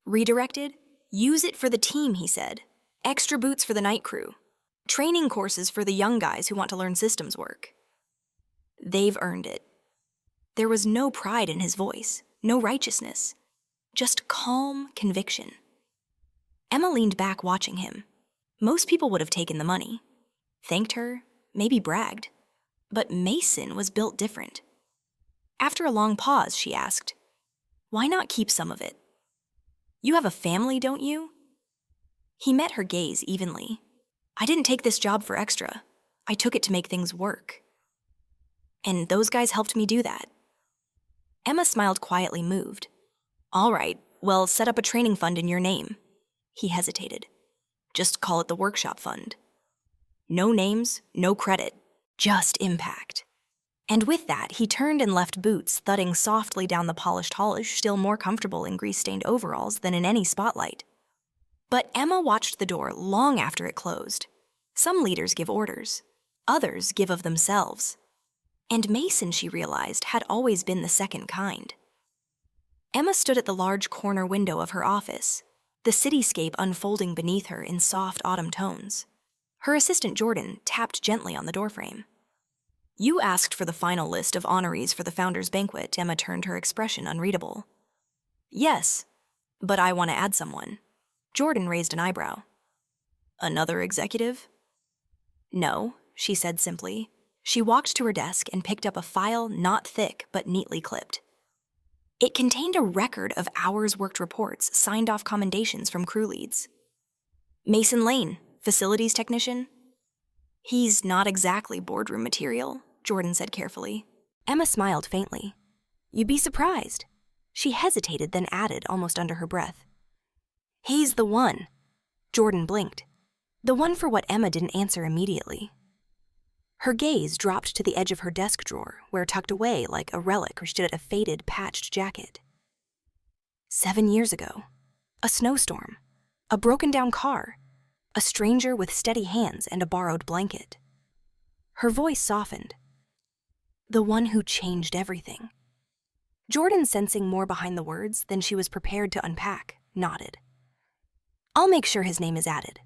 "Redirected? Use it for the team," he said. "Extra boots for the night crew. Training courses for the young guys who want to learn systems work. They've earned it." There was no pride in his voice, no righteousness, just calm conviction. Emma leaned back watching him. Most people would have taken the money, thanked her, maybe bragged. But Mason was built different. After a long pause, she asked, "Why not keep some of it? You have a family, don't you?" He met her gaze evenly. "I didn't take this job for extra. I took it to make things work. And those guys helped me do that." Emma smiled quietly, moved. "All right, well, set up a training fund in your name." He hesitated. "Just call it the workshop fund. No names, no credit, just impact." And with that, he turned and left Boots thudding softly down the polished hall, still more comfortable in grease-stained overalls than in any spotlight. But Emma watched the door long after it closed. Some leaders give orders. Others give of themselves. And Mason, she realized, had always been the second kind. Emma stood at the large corner window of her office, the cityscape unfolding beneath her in soft autumn tones. Her assistant Jordan tapped gently on the doorframe. "You asked for the final list of honorees for the Founders' Banquet," Emma turned, her expression unreadable. "Yes, but I want to add someone." Jordan raised an eyebrow. "Another executive?" "No," she said simply. She walked to her desk and picked up a file not thick but neatly clipped. It contained a record of hours-worked reports, signed-off commendations from crew leads. "Mason Lane, facilities technician." "He's not exactly boardroom material," Jordan said carefully. Emma smiled faintly. "You'd be surprised." She hesitated, then added, almost under her breath, "He's the one." Jordan blinked. The one for what Emma didn't answer immediately. Her gaze dropped to the edge of her desk drawer, where tucked away like a relic stood a faded, patched jacket. 7 years ago. A snowstorm. A broken-down car. A stranger with steady hands and a borrowed blanket. Her voice softened. "The one who changed everything." Jordan, sensing more behind the words than she was prepared to unpack, nodded. "I'll make sure his name is added."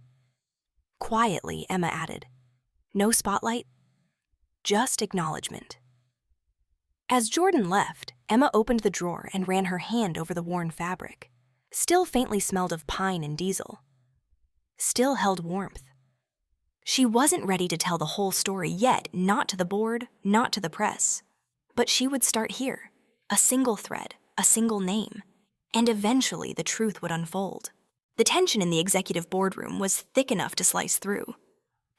Quietly, Emma added, "No spotlight, just acknowledgement." As Jordan left, Emma opened the drawer and ran her hand over the worn fabric. Still faintly smelled of pine and diesel. Still held warmth. She wasn't ready to tell the whole story yet, not to the board, not to the press. But she would start here, a single thread, a single name, and eventually the truth would unfold. The tension in the executive boardroom was thick enough to slice through.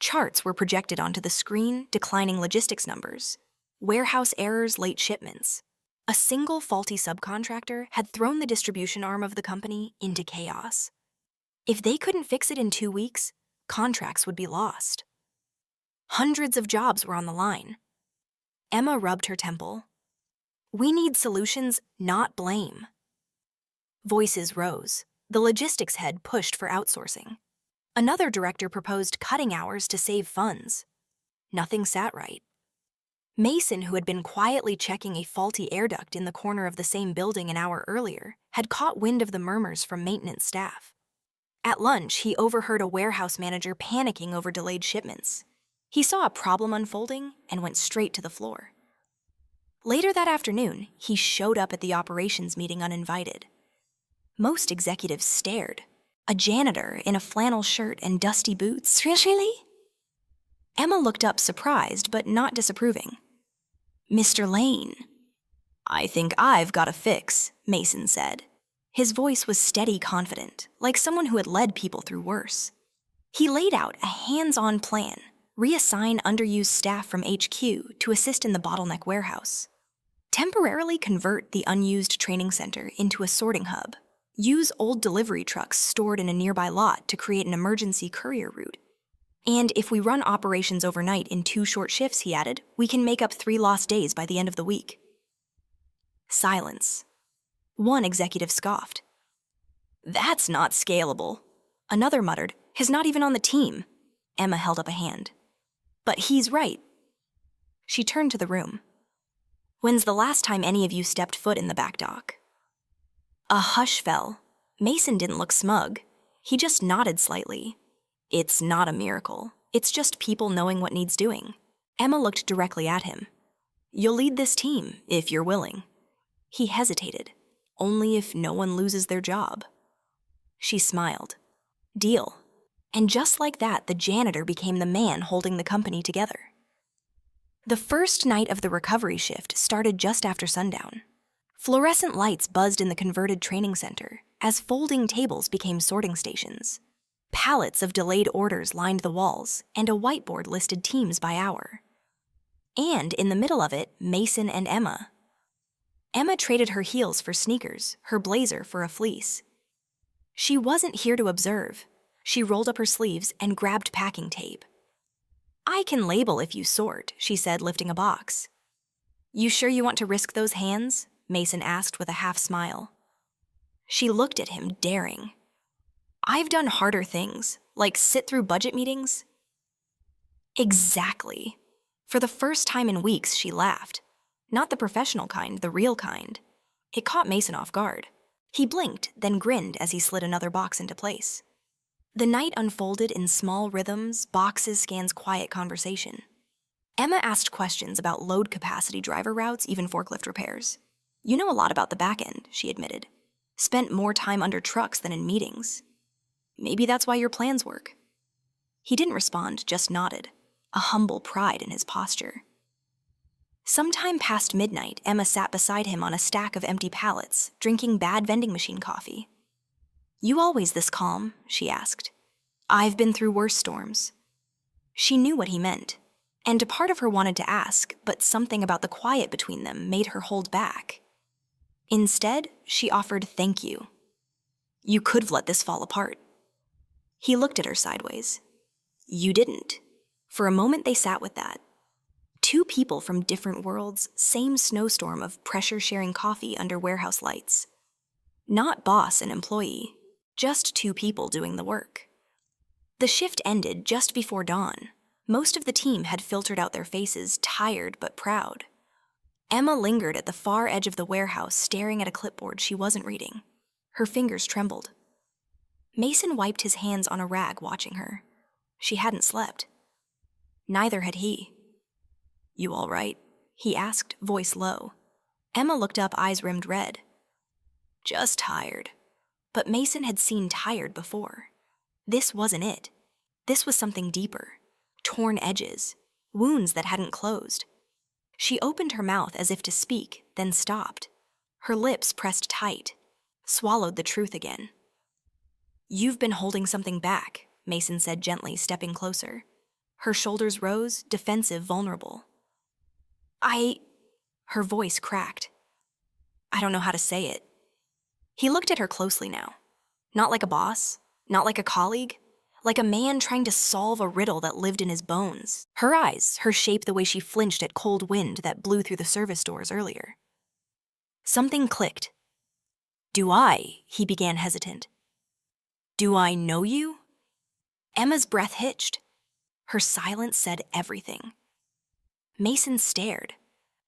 Charts were projected onto the screen, declining logistics numbers, warehouse errors, late shipments. A single faulty subcontractor had thrown the distribution arm of the company into chaos. If they couldn't fix it in 2 weeks, contracts would be lost. Hundreds of jobs were on the line. Emma rubbed her temple. "We need solutions, not blame." Voices rose. The logistics head pushed for outsourcing. Another director proposed cutting hours to save funds. Nothing sat right. Mason, who had been quietly checking a faulty air duct in the corner of the same building an hour earlier, had caught wind of the murmurs from maintenance staff. At lunch, he overheard a warehouse manager panicking over delayed shipments. He saw a problem unfolding and went straight to the floor. Later that afternoon, he showed up at the operations meeting uninvited. Most executives stared. A janitor in a flannel shirt and dusty boots. "Really?" Emma looked up surprised but not disapproving. Mr. Lane. I think I've got a fix, Mason said. His voice was steady, confident, like someone who had led people through worse. He laid out a hands-on plan, reassign underused staff from HQ to assist in the bottleneck warehouse, temporarily convert the unused training center into a sorting hub, use old delivery trucks stored in a nearby lot to create an emergency courier route. And if we run operations overnight in 2 short shifts, he added, we can make up 3 lost days by the end of the week. Silence. One executive scoffed. That's not scalable. Another muttered, he's not even on the team. Emma held up a hand. But he's right. She turned to the room. When's the last time any of you stepped foot in the back dock? A hush fell. Mason didn't look smug. He just nodded slightly. It's not a miracle. It's just people knowing what needs doing. Emma looked directly at him. You'll lead this team, if you're willing. He hesitated. Only if no one loses their job. She smiled. Deal. And just like that, the janitor became the man holding the company together. The first night of the recovery shift started just after sundown. Fluorescent lights buzzed in the converted training center as folding tables became sorting stations. Pallets of delayed orders lined the walls, and a whiteboard listed teams by hour. And in the middle of it, Mason and Emma. Emma traded her heels for sneakers, her blazer for a fleece. She wasn't here to observe. She rolled up her sleeves and grabbed packing tape. I can label if you sort, she said, lifting a box. You sure you want to risk those hands? Mason asked with a half smile. She looked at him, daring. I've done harder things, like sit through budget meetings. Exactly. For the first time in weeks, she laughed. Not the professional kind, the real kind. It caught Mason off guard. He blinked, then grinned as he slid another box into place. The night unfolded in small rhythms, boxes scans quiet conversation. Emma asked questions about load capacity, driver routes, even forklift repairs. You know a lot about the back end, she admitted. Spent more time under trucks than in meetings. Maybe that's why your plans work. He didn't respond, just nodded, a humble pride in his posture. Sometime past midnight, Emma sat beside him on a stack of empty pallets, drinking bad vending machine coffee. You always this calm? She asked. I've been through worse storms. She knew what he meant, and a part of her wanted to ask, but something about the quiet between them made her hold back. Instead, she offered thank you. You could have let this fall apart. He looked at her sideways. You didn't. For a moment they sat with that. 2 people from different worlds, same snowstorm of pressure-sharing coffee under warehouse lights. Not boss and employee, just 2 people doing the work. The shift ended just before dawn. Most of the team had filtered out their faces, tired but proud. Emma lingered at the far edge of the warehouse, staring at a clipboard she wasn't reading. Her fingers trembled. Mason wiped his hands on a rag, watching her. She hadn't slept. Neither had he. You all right? He asked, voice low. Emma looked up, eyes rimmed red. Just tired. But Mason had seen tired before. This wasn't it. This was something deeper. Torn edges. Wounds that hadn't closed. She opened her mouth as if to speak, then stopped. Her lips pressed tight. Swallowed the truth again. You've been holding something back, Mason said gently, stepping closer. Her shoulders rose, defensive, vulnerable. Her voice cracked. I don't know how to say it. He looked at her closely now. Not like a boss, not like a colleague, like a man trying to solve a riddle that lived in his bones. Her eyes, her shape the way she flinched at cold wind that blew through the service doors earlier. Something clicked. He began hesitant. Do I know you? Emma's breath hitched. Her silence said everything. Mason stared.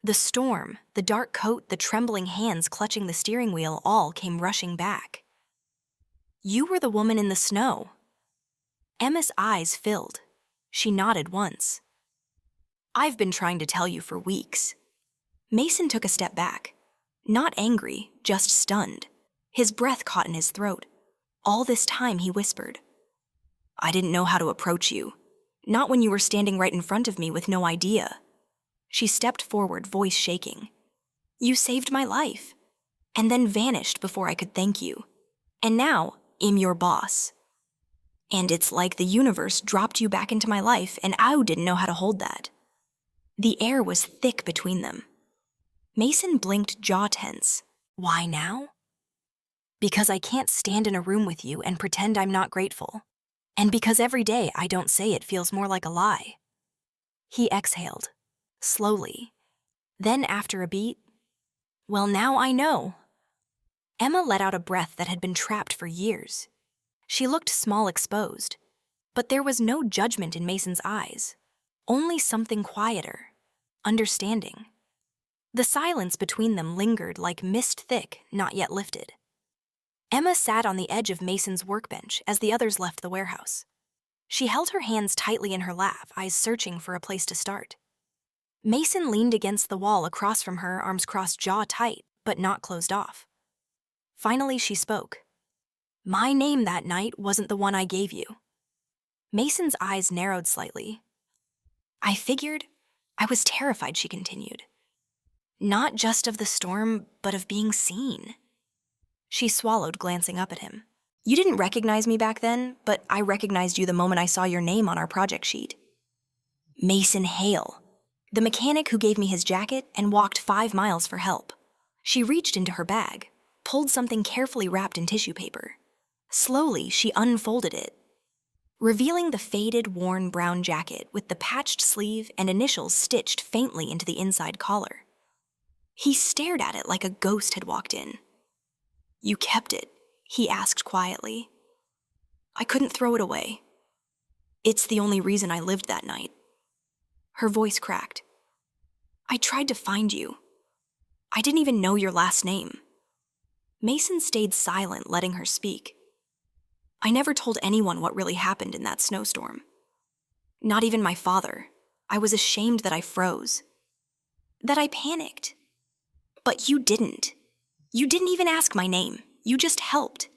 The storm, the dark coat, the trembling hands clutching the steering wheel all came rushing back. You were the woman in the snow. Emma's eyes filled. She nodded once. I've been trying to tell you for weeks. Mason took a step back. Not angry, just stunned. His breath caught in his throat. All this time he whispered. I didn't know how to approach you. Not when you were standing right in front of me with no idea. She stepped forward, voice shaking. "You saved my life, and then vanished before I could thank you. And now, I'm your boss. And it's like the universe dropped you back into my life, and I didn't know how to hold that." The air was thick between them. Mason blinked, jaw tense. "Why now?" "Because I can't stand in a room with you and pretend I'm not grateful. And because every day I don't say it feels more like a lie." He exhaled, slowly. Then after a beat, "Well, now I know." Emma let out a breath that had been trapped for years. She looked small, exposed, but there was no judgment in Mason's eyes, only something quieter, understanding. The silence between them lingered like mist thick, not yet lifted. Emma sat on the edge of Mason's workbench as the others left the warehouse. She held her hands tightly in her lap, eyes searching for a place to start. Mason leaned against the wall across from her, arms crossed, jaw tight, but not closed off. Finally, she spoke. "My name that night wasn't the one I gave you." Mason's eyes narrowed slightly. I was terrified," she continued. "Not just of the storm, but of being seen." She swallowed, glancing up at him. "You didn't recognize me back then, but I recognized you the moment I saw your name on our project sheet. Mason Hale, the mechanic who gave me his jacket and walked 5 miles for help." She reached into her bag, pulled something carefully wrapped in tissue paper. Slowly, she unfolded it, revealing the faded, worn brown jacket with the patched sleeve and initials stitched faintly into the inside collar. He stared at it like a ghost had walked in. "You kept it?" he asked quietly. "I couldn't throw it away. It's the only reason I lived that night." Her voice cracked. "I tried to find you. I didn't even know your last name." Mason stayed silent, letting her speak. "I never told anyone what really happened in that snowstorm. Not even my father. I was ashamed that I froze. That I panicked. But you didn't. You didn't even ask my name. You just helped."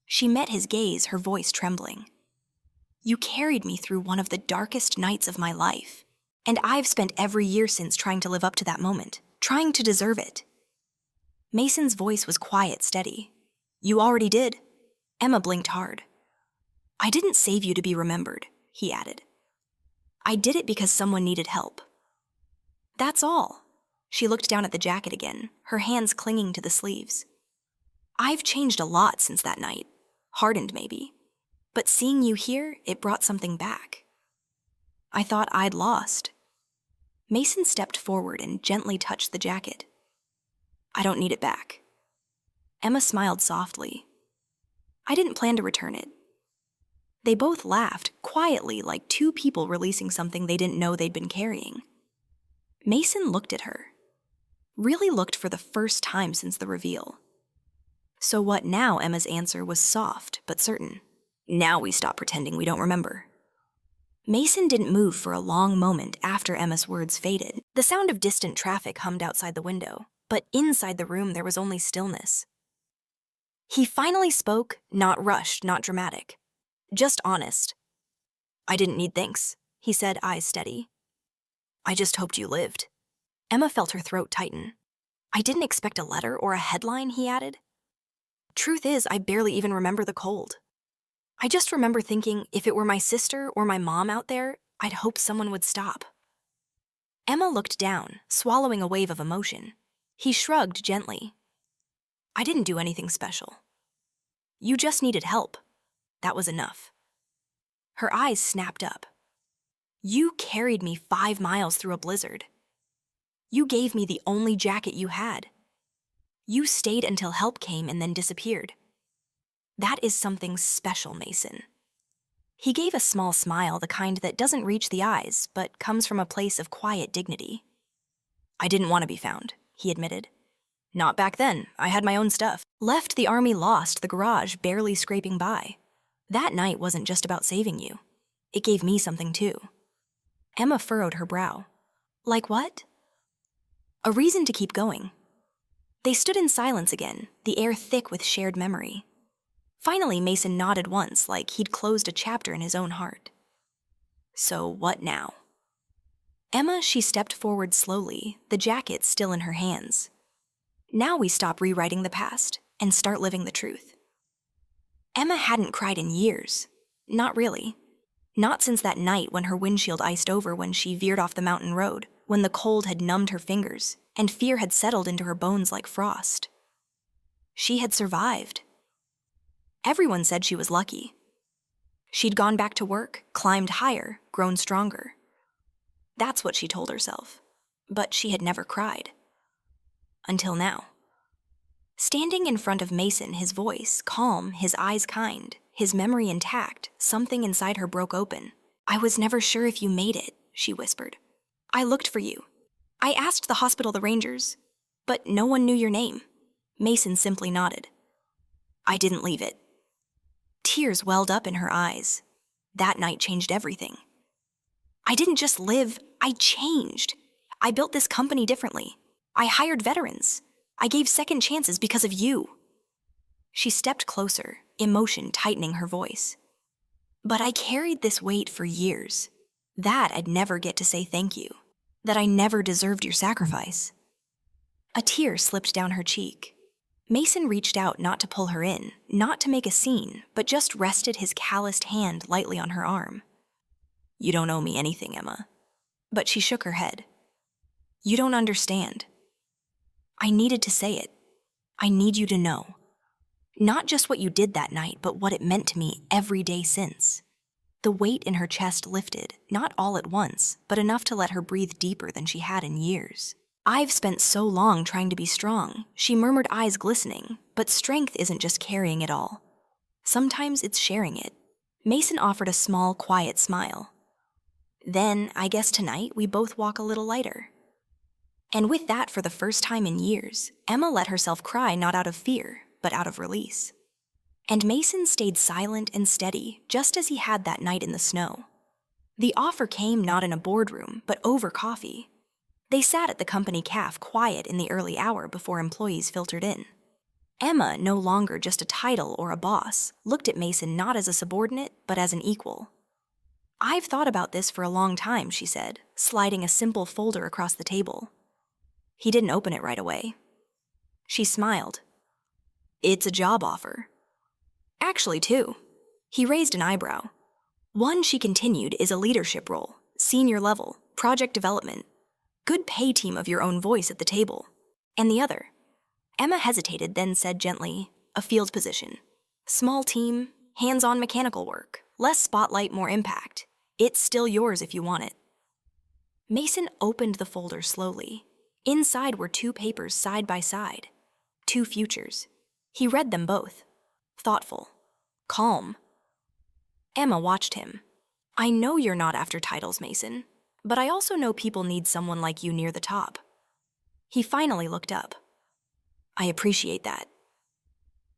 She met his gaze, her voice trembling. "You carried me through one of the darkest nights of my life, and I've spent every year since trying to live up to that moment, trying to deserve it." Mason's voice was quiet, steady. "You already did." Emma blinked hard. "I didn't save you to be remembered," he added. "I did it because someone needed help. That's all." She looked down at the jacket again, her hands clinging to the sleeves. "I've changed a lot since that night. Hardened, maybe. But seeing you here, it brought something back. I thought I'd lost." Mason stepped forward and gently touched the jacket. "I don't need it back." Emma smiled softly. "I didn't plan to return it." They both laughed, quietly, like two people releasing something they didn't know they'd been carrying. Mason looked at her. Really looked for the first time since the reveal. "So what now?" Emma's answer was soft, but certain. "Now we stop pretending we don't remember." Mason didn't move for a long moment after Emma's words faded. The sound of distant traffic hummed outside the window, but inside the room there was only stillness. He finally spoke, not rushed, not dramatic. Just honest. "I didn't need thanks," he said, eyes steady. "I just hoped you lived." Emma felt her throat tighten. "I didn't expect a letter or a headline," he added. "Truth is, I barely even remember the cold. I just remember thinking if it were my sister or my mom out there, I'd hope someone would stop." Emma looked down, swallowing a wave of emotion. He shrugged gently. "I didn't do anything special. You just needed help. That was enough." Her eyes snapped up. "You carried me 5 miles through a blizzard. You gave me the only jacket you had. You stayed until help came and then disappeared. That is something special, Mason." He gave a small smile, the kind that doesn't reach the eyes, but comes from a place of quiet dignity. "I didn't want to be found," he admitted. "Not back then. I had my own stuff. Left the army lost, the garage barely scraping by. That night wasn't just about saving you. It gave me something too." Emma furrowed her brow. "Like what?" "A reason to keep going." They stood in silence again, the air thick with shared memory. Finally, Mason nodded once, like he'd closed a chapter in his own heart. "So what now?" Emma, she stepped forward slowly, the jacket still in her hands. Now we stop rewriting the past and start living the truth. Emma hadn't cried in years. Not really. Not since that night when her windshield iced over when she veered off the mountain road, when the cold had numbed her fingers and fear had settled into her bones like frost. She had survived. Everyone said she was lucky. She'd gone back to work, climbed higher, grown stronger. That's what she told herself. But she had never cried. Until now. Standing in front of Mason, his voice calm, his eyes kind, his memory intact, something inside her broke open. "I was never sure if you made it," she whispered. "I looked for you. I asked the hospital the rangers, but no one knew your name." Mason simply nodded. "I didn't leave it." Tears welled up in her eyes. That night changed everything. "I didn't just live, I changed. I built this company differently. I hired veterans. I gave second chances because of you." She stepped closer, emotion tightening her voice. "But I carried this weight for years. That I'd never get to say thank you. That I never deserved your sacrifice." A tear slipped down her cheek. Mason reached out not to pull her in, not to make a scene, but just rested his calloused hand lightly on her arm. "You don't owe me anything, Emma." But she shook her head. "You don't understand. I needed to say it. I need you to know. Not just what you did that night, but what it meant to me every day since." The weight in her chest lifted, not all at once, but enough to let her breathe deeper than she had in years. "I've spent so long trying to be strong," she murmured, eyes glistening, "but strength isn't just carrying it all. Sometimes it's sharing it." Mason offered a small, quiet smile. "Then, I guess tonight we both walk a little lighter." And with that, for the first time in years, Emma let herself cry not out of fear, but out of release. And Mason stayed silent and steady, just as he had that night in the snow. The offer came not in a boardroom, but over coffee. They sat at the company cafe, quiet in the early hour before employees filtered in. Emma, no longer just a title or a boss, looked at Mason not as a subordinate, but as an equal. "I've thought about this for a long time," she said, sliding a simple folder across the table. He didn't open it right away. She smiled. "It's a job offer." "Actually, two." He raised an eyebrow. "One," she continued, "is a leadership role, senior level, project development. Good pay team of your own voice at the table. And the other," Emma hesitated, then said gently, "a field position. Small team, hands-on mechanical work, less spotlight, more impact. It's still yours if you want it." Mason opened the folder slowly. Inside were two papers side by side. Two futures. He read them both. Thoughtful. Calm. Emma watched him. "I know you're not after titles, Mason, but I also know people need someone like you near the top." He finally looked up. "I appreciate that.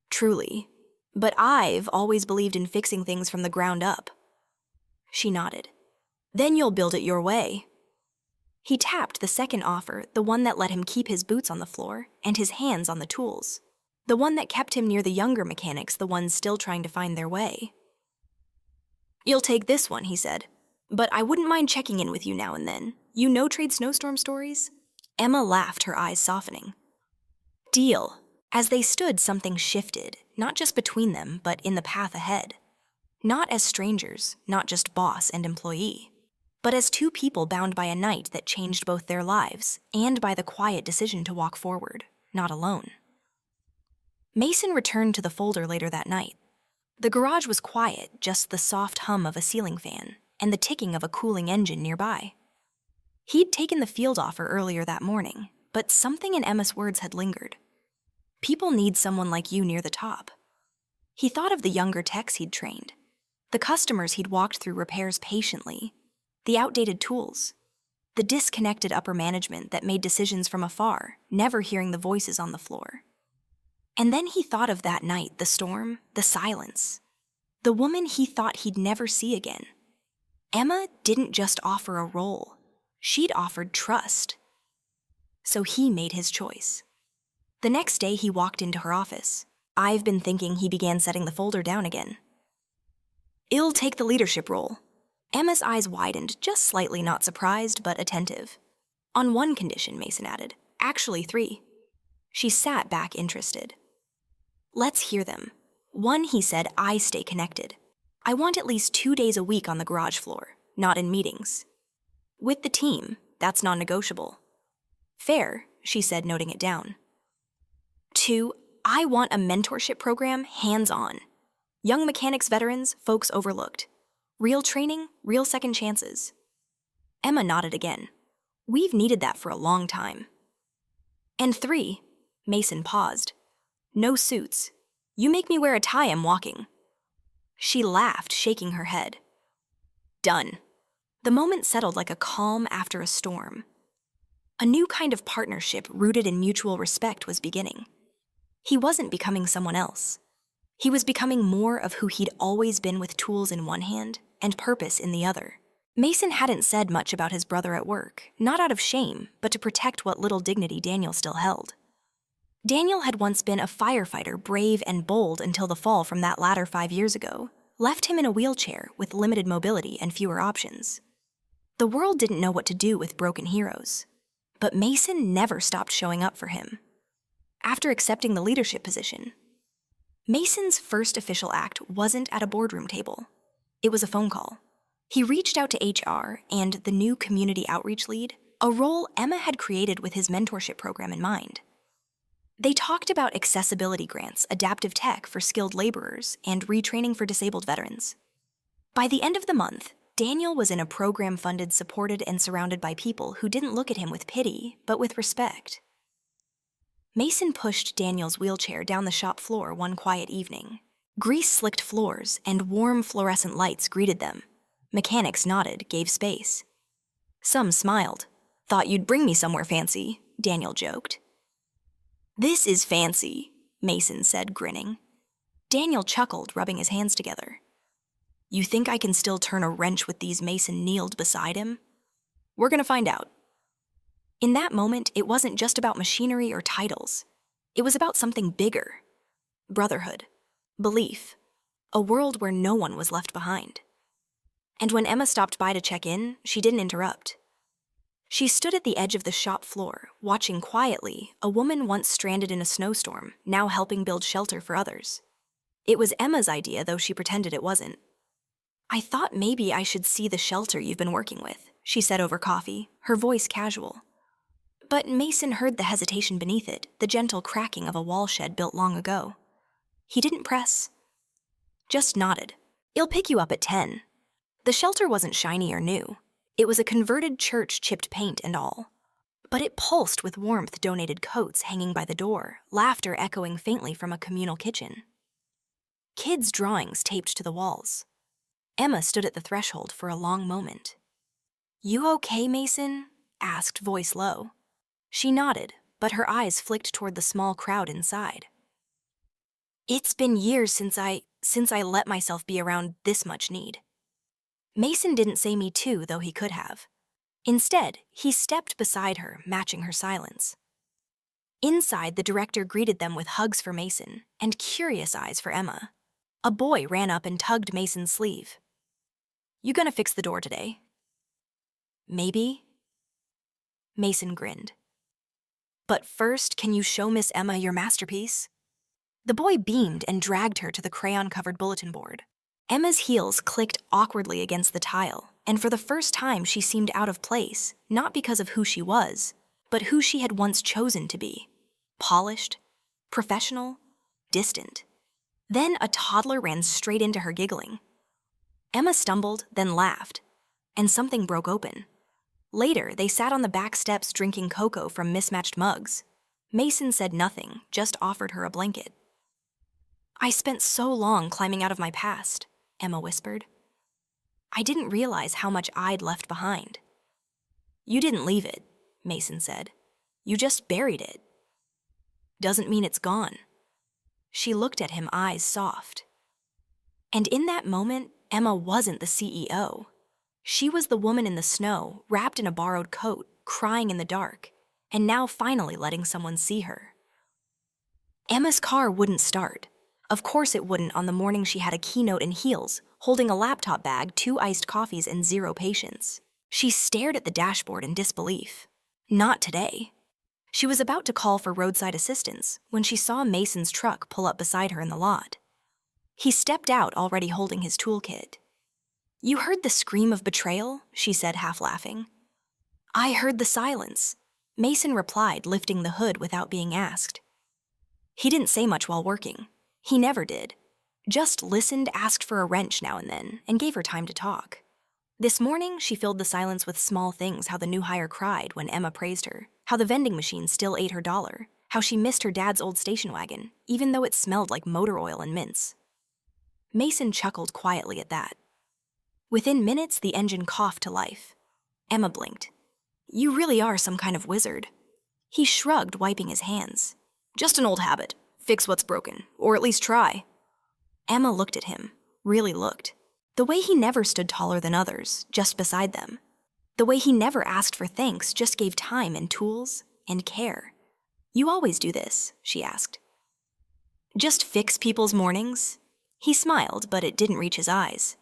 Truly. But I've always believed in fixing things from the ground up." She nodded. "Then you'll build it your way." He tapped the second offer, the one that let him keep his boots on the floor and his hands on the tools. The one that kept him near the younger mechanics, the ones still trying to find their way. "You'll take this one," he said. "But I wouldn't mind checking in with you now and then. You know trade Snowstorm stories?" Emma laughed, her eyes softening. "Deal." As they stood, something shifted, not just between them, but in the path ahead. Not as strangers, not just boss and employee, but as two people bound by a night that changed both their lives and by the quiet decision to walk forward, not alone. Mason returned to the folder later that night. The garage was quiet, just the soft hum of a ceiling fan and the ticking of a cooling engine nearby. He'd taken the field offer earlier that morning, but something in Emma's words had lingered. People need someone like you near the top. He thought of the younger techs he'd trained, the customers he'd walked through repairs patiently, the outdated tools, the disconnected upper management that made decisions from afar, never hearing the voices on the floor. And then he thought of that night, the storm, the silence, the woman he thought he'd never see again. Emma didn't just offer a role, she'd offered trust. So he made his choice. The next day he walked into her office. "I've been thinking," he began, setting the folder down again. "I'll take the leadership role." Emma's eyes widened, just slightly, not surprised, but attentive. On one condition, Mason added. Actually, 3. She sat back, interested. Let's hear them. 1, he said, I stay connected. I want at least 2 days a week on the garage floor, not in meetings. With the team, that's non-negotiable. Fair, she said, noting it down. 2, I want a mentorship program, hands-on. Young mechanics veterans, folks overlooked. Real training, real second chances. Emma nodded again. We've needed that for a long time. And 3, Mason paused. No suits. You make me wear a tie, I'm walking. She laughed, shaking her head. Done. The moment settled like a calm after a storm. A new kind of partnership rooted in mutual respect was beginning. He wasn't becoming someone else. He was becoming more of who he'd always been, with tools in one hand and purpose in the other. Mason hadn't said much about his brother at work, not out of shame, but to protect what little dignity Daniel still held. Daniel had once been a firefighter, brave and bold until the fall from that ladder 5 years ago left him in a wheelchair with limited mobility and fewer options. The world didn't know what to do with broken heroes, but Mason never stopped showing up for him. After accepting the leadership position, Mason's first official act wasn't at a boardroom table. It was a phone call. He reached out to HR and the new community outreach lead, a role Emma had created with his mentorship program in mind. They talked about accessibility grants, adaptive tech for skilled laborers, and retraining for disabled veterans. By the end of the month, Daniel was in a program funded, supported, and surrounded by people who didn't look at him with pity, but with respect. Mason pushed Daniel's wheelchair down the shop floor one quiet evening. Grease-slicked floors and warm fluorescent lights greeted them. Mechanics nodded, gave space. Some smiled. Thought you'd bring me somewhere fancy, Daniel joked. This is fancy, Mason said, grinning. Daniel chuckled, rubbing his hands together. You think I can still turn a wrench with these? Mason kneeled beside him. We're gonna find out. In that moment, it wasn't just about machinery or titles. It was about something bigger. Brotherhood. Belief. A world where no one was left behind. And when Emma stopped by to check in, she didn't interrupt. She stood at the edge of the shop floor, watching quietly a woman once stranded in a snowstorm, now helping build shelter for others. It was Emma's idea, though she pretended it wasn't. I thought maybe I should see the shelter you've been working with, she said over coffee, her voice casual. But Mason heard the hesitation beneath it, the gentle cracking of a wall shed built long ago. He didn't press, just nodded. I'll pick you up at 10. The shelter wasn't shiny or new. It was a converted church, chipped paint and all. But it pulsed with warmth, donated coats hanging by the door, laughter echoing faintly from a communal kitchen. Kids' drawings taped to the walls. Emma stood at the threshold for a long moment. You okay, Mason? Asked, voice low. She nodded, but her eyes flicked toward the small crowd inside. It's been years since I let myself be around this much need. Mason didn't say me too, though he could have. Instead, he stepped beside her, matching her silence. Inside, the director greeted them with hugs for Mason and curious eyes for Emma. A boy ran up and tugged Mason's sleeve. You gonna fix the door today? Maybe. Mason grinned. But first, can you show Miss Emma your masterpiece? The boy beamed and dragged her to the crayon-covered bulletin board. Emma's heels clicked awkwardly against the tile, and for the first time she seemed out of place, not because of who she was, but who she had once chosen to be. Polished, professional, distant. Then a toddler ran straight into her, giggling. Emma stumbled, then laughed, and something broke open. Later, they sat on the back steps drinking cocoa from mismatched mugs. Mason said nothing, just offered her a blanket. I spent so long climbing out of my past, Emma whispered. I didn't realize how much I'd left behind. You didn't leave it, Mason said. You just buried it. Doesn't mean it's gone. She looked at him, eyes soft. And in that moment, Emma wasn't the CEO. She was the woman in the snow, wrapped in a borrowed coat, crying in the dark, and now finally letting someone see her. Emma's car wouldn't start. Of course it wouldn't on the morning she had a keynote in heels, holding a laptop bag, 2 iced coffees, and 0 patience. She stared at the dashboard in disbelief. Not today. She was about to call for roadside assistance when she saw Mason's truck pull up beside her in the lot. He stepped out, already holding his toolkit. "You heard the scream of betrayal?" she said, half laughing. "I heard the silence," Mason replied, lifting the hood without being asked. He didn't say much while working. He never did. Just listened, asked for a wrench now and then, and gave her time to talk. This morning, she filled the silence with small things: how the new hire cried when Emma praised her, how the vending machine still ate her $1, how she missed her dad's old station wagon, even though it smelled like motor oil and mints. Mason chuckled quietly at that. Within minutes, the engine coughed to life. Emma blinked. "You really are some kind of wizard." He shrugged, wiping his hands. "Just an old habit. Fix what's broken, or at least try." Emma looked at him, really looked. The way he never stood taller than others, just beside them. The way he never asked for thanks, just gave time and tools and care. "You always do this?" she asked. "Just fix people's mornings?" He smiled, but it didn't reach his eyes.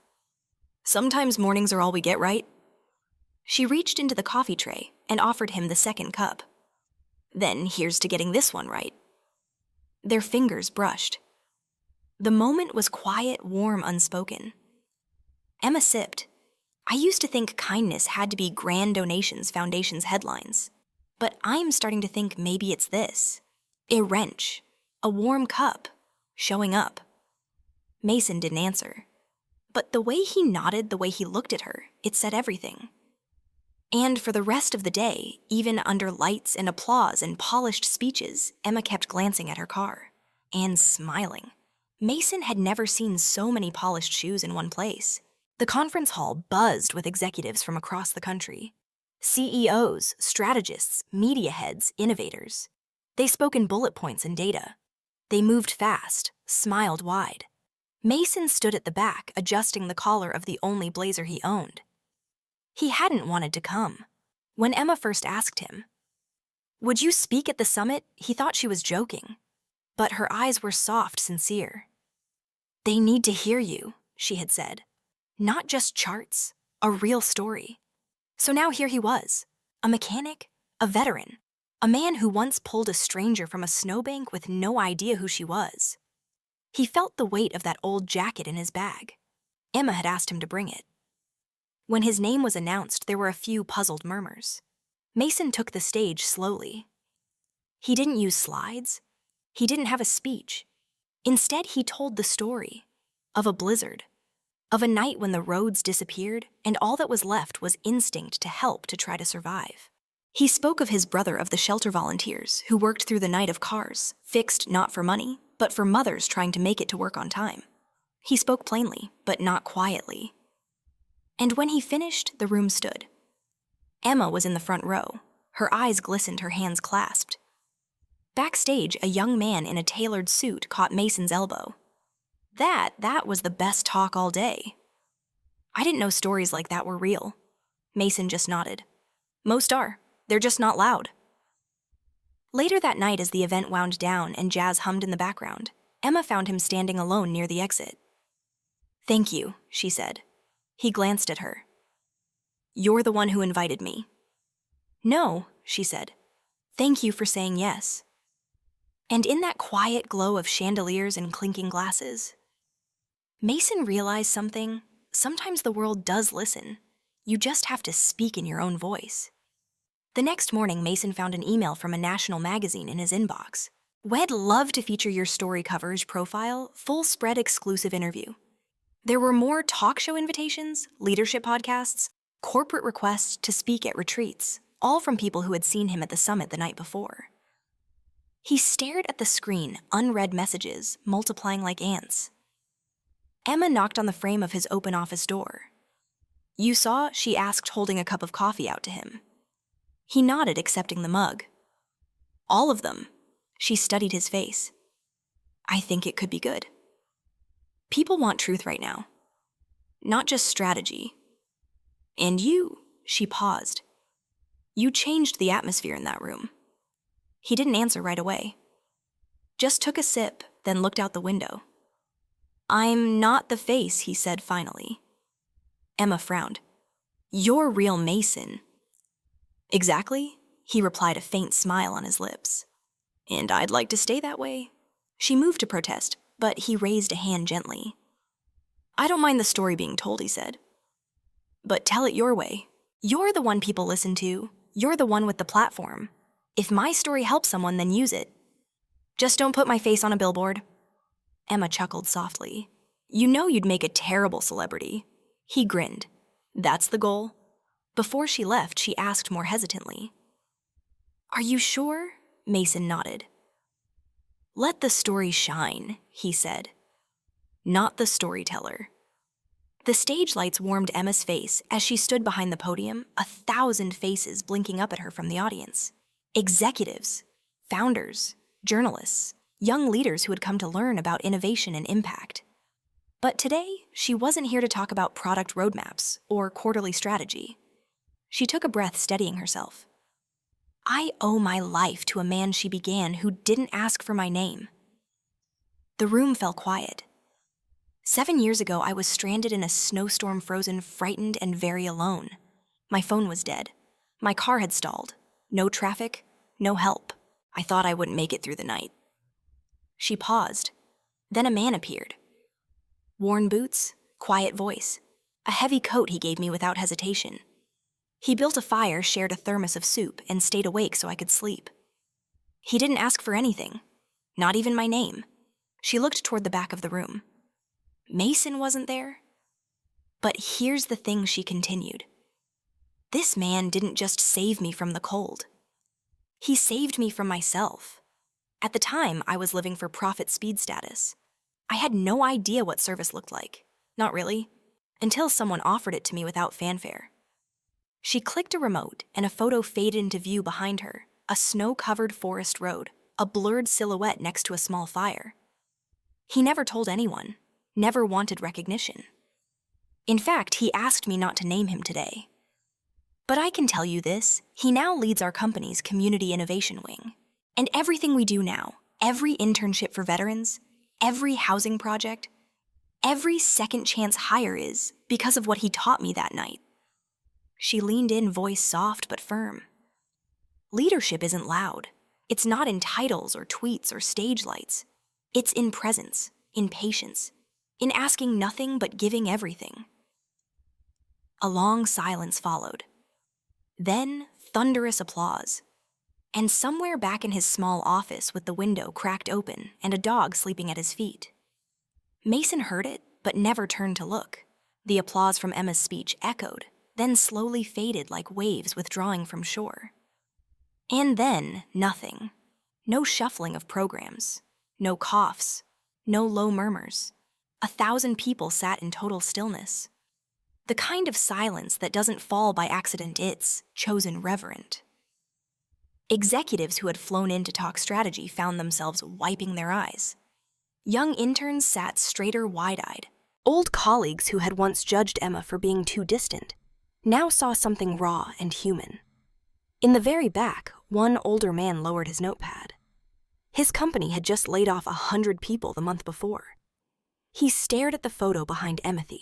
"Sometimes mornings are all we get, right?" She reached into the coffee tray and offered him the second cup. "Then here's to getting this one right." Their fingers brushed. The moment was quiet, warm, unspoken. Emma sipped. "I used to think kindness had to be grand donations, foundations, headlines. But I'm starting to think maybe it's this. A wrench, a warm cup, showing up." Mason didn't answer. But the way he nodded, the way he looked at her, it said everything. And for the rest of the day, even under lights and applause and polished speeches, Emma kept glancing at her car. And smiling. Mason had never seen so many polished shoes in one place. The conference hall buzzed with executives from across the country. CEOs, strategists, media heads, innovators. They spoke in bullet points and data. They moved fast, smiled wide. Mason stood at the back, adjusting the collar of the only blazer he owned. He hadn't wanted to come. When Emma first asked him, "Would you speak at the summit?" he thought she was joking. But her eyes were soft, sincere. "They need to hear you," she had said. "Not just charts, a real story." So now here he was, a mechanic, a veteran, a man who once pulled a stranger from a snowbank with no idea who she was. He felt the weight of that old jacket in his bag. Emma had asked him to bring it. When his name was announced, there were a few puzzled murmurs. Mason took the stage slowly. He didn't use slides. He didn't have a speech. Instead, he told the story of a blizzard, of a night when the roads disappeared and all that was left was instinct to help, to try to survive. He spoke of his brother, of the shelter volunteers who worked through the night of cars, fixed not for money, but for mothers trying to make it to work on time. He spoke plainly, but not quietly. And when he finished, the room stood. Emma was in the front row. Her eyes glistened, her hands clasped. Backstage, a young man in a tailored suit caught Mason's elbow. That was the best talk all day. "I didn't know stories like that were real." Mason just nodded. "Most are. They're just not loud." Later that night, as the event wound down and jazz hummed in the background, Emma found him standing alone near the exit. "Thank you," she said. He glanced at her. "You're the one who invited me." "No," she said. "Thank you for saying yes." And in that quiet glow of chandeliers and clinking glasses, Mason realized something. Sometimes the world does listen. You just have to speak in your own voice. The next morning, Mason found an email from a national magazine in his inbox. "We'd love to feature your story coverage profile, full spread exclusive interview." There were more talk show invitations, leadership podcasts, corporate requests to speak at retreats, all from people who had seen him at the summit the night before. He stared at the screen, unread messages, multiplying like ants. Emma knocked on the frame of his open office door. "You saw?" she asked, holding a cup of coffee out to him. He nodded, accepting the mug. "All of them." She studied his face. "I think it could be good. People want truth right now. Not just strategy. And you," she paused. "You changed the atmosphere in that room." He didn't answer right away. Just took a sip, then looked out the window. I'm not the face, he said finally. Emma frowned. You're real Mason. Exactly, he replied, a faint smile on his lips. And I'd like to stay that way. She moved to protest, but he raised a hand gently. I don't mind the story being told, he said. But tell it your way. You're the one people listen to. You're the one with the platform. If my story helps someone, then use it. Just don't put my face on a billboard. Emma chuckled softly. You know you'd make a terrible celebrity. He grinned. That's the goal. Before she left, she asked more hesitantly. Are you sure? Mason nodded. Let the story shine, he said. Not the storyteller. The stage lights warmed Emma's face as she stood behind the podium, 1,000 faces blinking up at her from the audience. Executives, founders, journalists, young leaders who had come to learn about innovation and impact. But today, she wasn't here to talk about product roadmaps or quarterly strategy. She took a breath, steadying herself. I owe my life to a man she began who didn't ask for my name. The room fell quiet. 7 years ago, I was stranded in a snowstorm, frozen, frightened, and very alone. My phone was dead. My car had stalled. No traffic, no help. I thought I wouldn't make it through the night. She paused. Then a man appeared. Worn boots, quiet voice, a heavy coat he gave me without hesitation. He built a fire, shared a thermos of soup, and stayed awake so I could sleep. He didn't ask for anything, not even my name. She looked toward the back of the room. Mason wasn't there? But here's the thing, she continued. This man didn't just save me from the cold. He saved me from myself. At the time, I was living for profit speed status. I had no idea what service looked like. Not really. Until someone offered it to me without fanfare. She clicked a remote, and a photo faded into view behind her, a snow-covered forest road, a blurred silhouette next to a small fire. He never told anyone, never wanted recognition. In fact, he asked me not to name him today. But I can tell you this, he now leads our company's community innovation wing. And everything we do now, every internship for veterans, every housing project, every second chance hire is because of what he taught me that night. She leaned in, voice soft but firm. Leadership isn't loud. It's not in titles or tweets or stage lights. It's in presence, in patience, in asking nothing but giving everything. A long silence followed. Then thunderous applause. And somewhere back in his small office with the window cracked open and a dog sleeping at his feet. Mason heard it, but never turned to look. The applause from Emma's speech echoed, then slowly faded like waves withdrawing from shore. And then, nothing. No shuffling of programs. No coughs. No low murmurs. 1,000 people sat in total stillness. The kind of silence that doesn't fall by accident, it's chosen reverent. Executives who had flown in to talk strategy found themselves wiping their eyes. Young interns sat straighter, wide-eyed. Old colleagues who had once judged Emma for being too distant now saw something raw and human. In the very back, one older man lowered his notepad. His company had just laid off 100 people the month before. He stared at the photo behind Emmethy.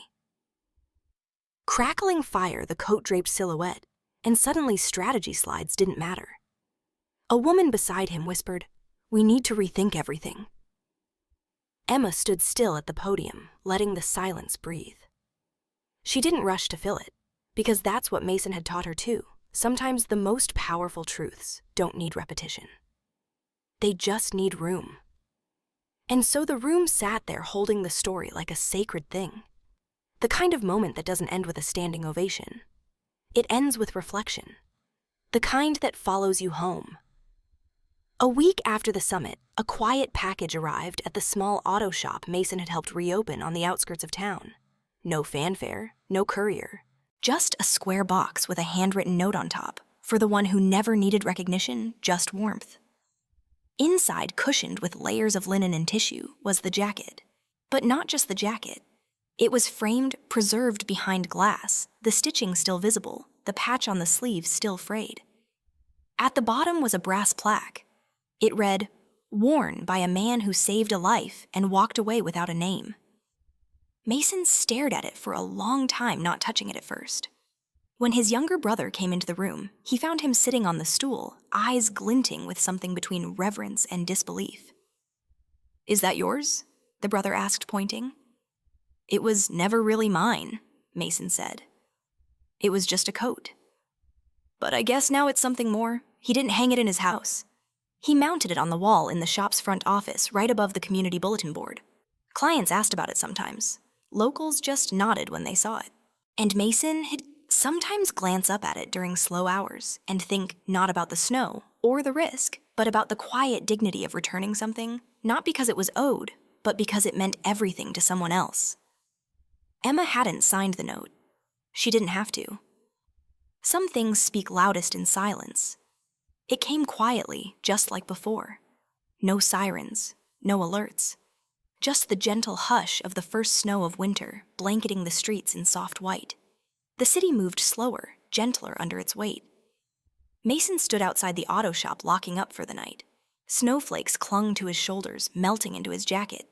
Crackling fire, the coat-draped silhouette, and suddenly strategy slides didn't matter. A woman beside him whispered, "We need to rethink everything." Emma stood still at the podium, letting the silence breathe. She didn't rush to fill it, because that's what Mason had taught her too. Sometimes the most powerful truths don't need repetition. They just need room. And so the room sat there holding the story like a sacred thing. The kind of moment that doesn't end with a standing ovation. It ends with reflection. The kind that follows you home. A week after the summit, a quiet package arrived at the small auto shop Mason had helped reopen on the outskirts of town. No fanfare, no courier. Just a square box with a handwritten note on top, for the one who never needed recognition, just warmth. Inside, cushioned with layers of linen and tissue, was the jacket. But not just the jacket. It was framed, preserved behind glass, the stitching still visible, the patch on the sleeve still frayed. At the bottom was a brass plaque. It read, "Worn by a man who saved a life and walked away without a name." Mason stared at it for a long time, not touching it at first. When his younger brother came into the room, he found him sitting on the stool, eyes glinting with something between reverence and disbelief. "Is that yours?" the brother asked, pointing. "It was never really mine," Mason said. "It was just a coat. But I guess now it's something more. He didn't hang it in his house. He mounted it on the wall in the shop's front office, right above the community bulletin board. Clients asked about it sometimes. Locals just nodded when they saw it. And Mason had sometimes glance up at it during slow hours and think not about the snow or the risk, but about the quiet dignity of returning something, not because it was owed, but because it meant everything to someone else. Emma hadn't signed the note. She didn't have to. Some things speak loudest in silence. It came quietly, just like before. No sirens, no alerts. Just the gentle hush of the first snow of winter, blanketing the streets in soft white. The city moved slower, gentler under its weight. Mason stood outside the auto shop, locking up for the night. Snowflakes clung to his shoulders, melting into his jacket.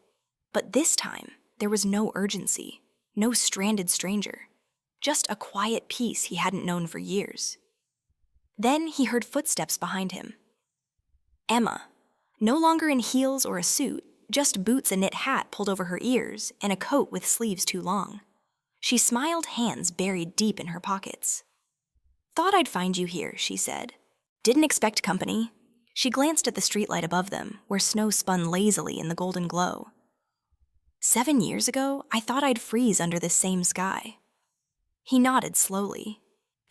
But this time, there was no urgency, no stranded stranger. Just a quiet peace he hadn't known for years. Then he heard footsteps behind him. Emma, no longer in heels or a suit, just boots, a knit hat pulled over her ears, and a coat with sleeves too long. She smiled, hands buried deep in her pockets. "Thought I'd find you here," she said. "Didn't expect company." She glanced at the streetlight above them, where snow spun lazily in the golden glow. "7 years ago, I thought I'd freeze under this same sky." He nodded slowly.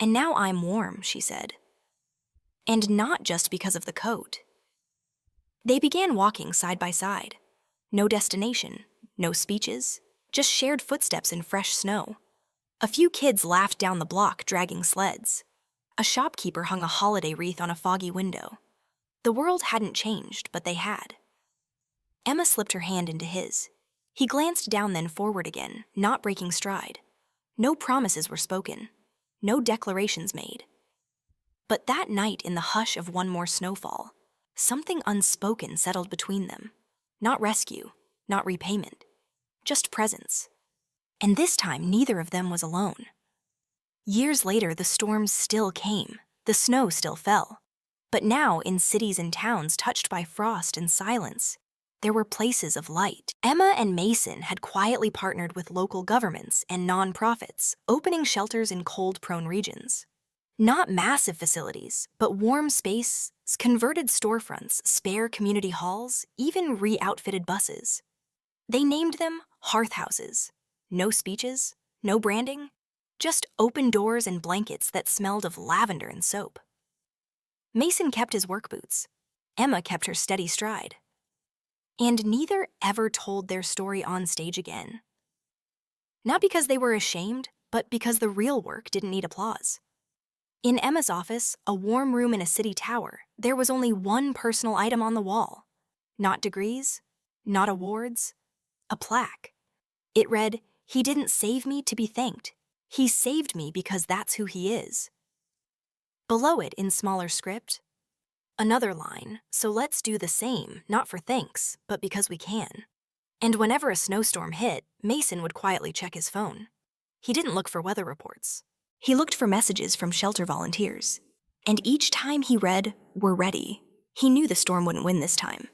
"And now I'm warm," she said. And not just because of the coat. They began walking side by side. No destination, no speeches, just shared footsteps in fresh snow. A few kids laughed down the block, dragging sleds. A shopkeeper hung a holiday wreath on a foggy window. The world hadn't changed, but they had. Emma slipped her hand into his. He glanced down, then forward again, not breaking stride. No promises were spoken. No declarations made. But that night, in the hush of one more snowfall, something unspoken settled between them. Not rescue, not repayment, just presence. And this time, neither of them was alone. Years later, the storms still came, the snow still fell. But now, in cities and towns touched by frost and silence, there were places of light. Emma and Mason had quietly partnered with local governments and nonprofits, opening shelters in cold-prone regions. Not massive facilities, but warm space, converted storefronts, spare community halls, even re-outfitted buses. They named them hearth houses. No speeches, no branding, just open doors and blankets that smelled of lavender and soap. Mason kept his work boots. Emma kept her steady stride. And neither ever told their story on stage again. Not because they were ashamed, but because the real work didn't need applause. In Emma's office, a warm room in a city tower, there was only one personal item on the wall. Not degrees, not awards, a plaque. It read, "He didn't save me to be thanked. He saved me because that's who he is." Below it, in smaller script, another line, "So let's do the same, not for thanks, but because we can." And whenever a snowstorm hit, Mason would quietly check his phone. He didn't look for weather reports. He looked for messages from shelter volunteers. And each time he read, "We're ready," he knew the storm wouldn't win this time.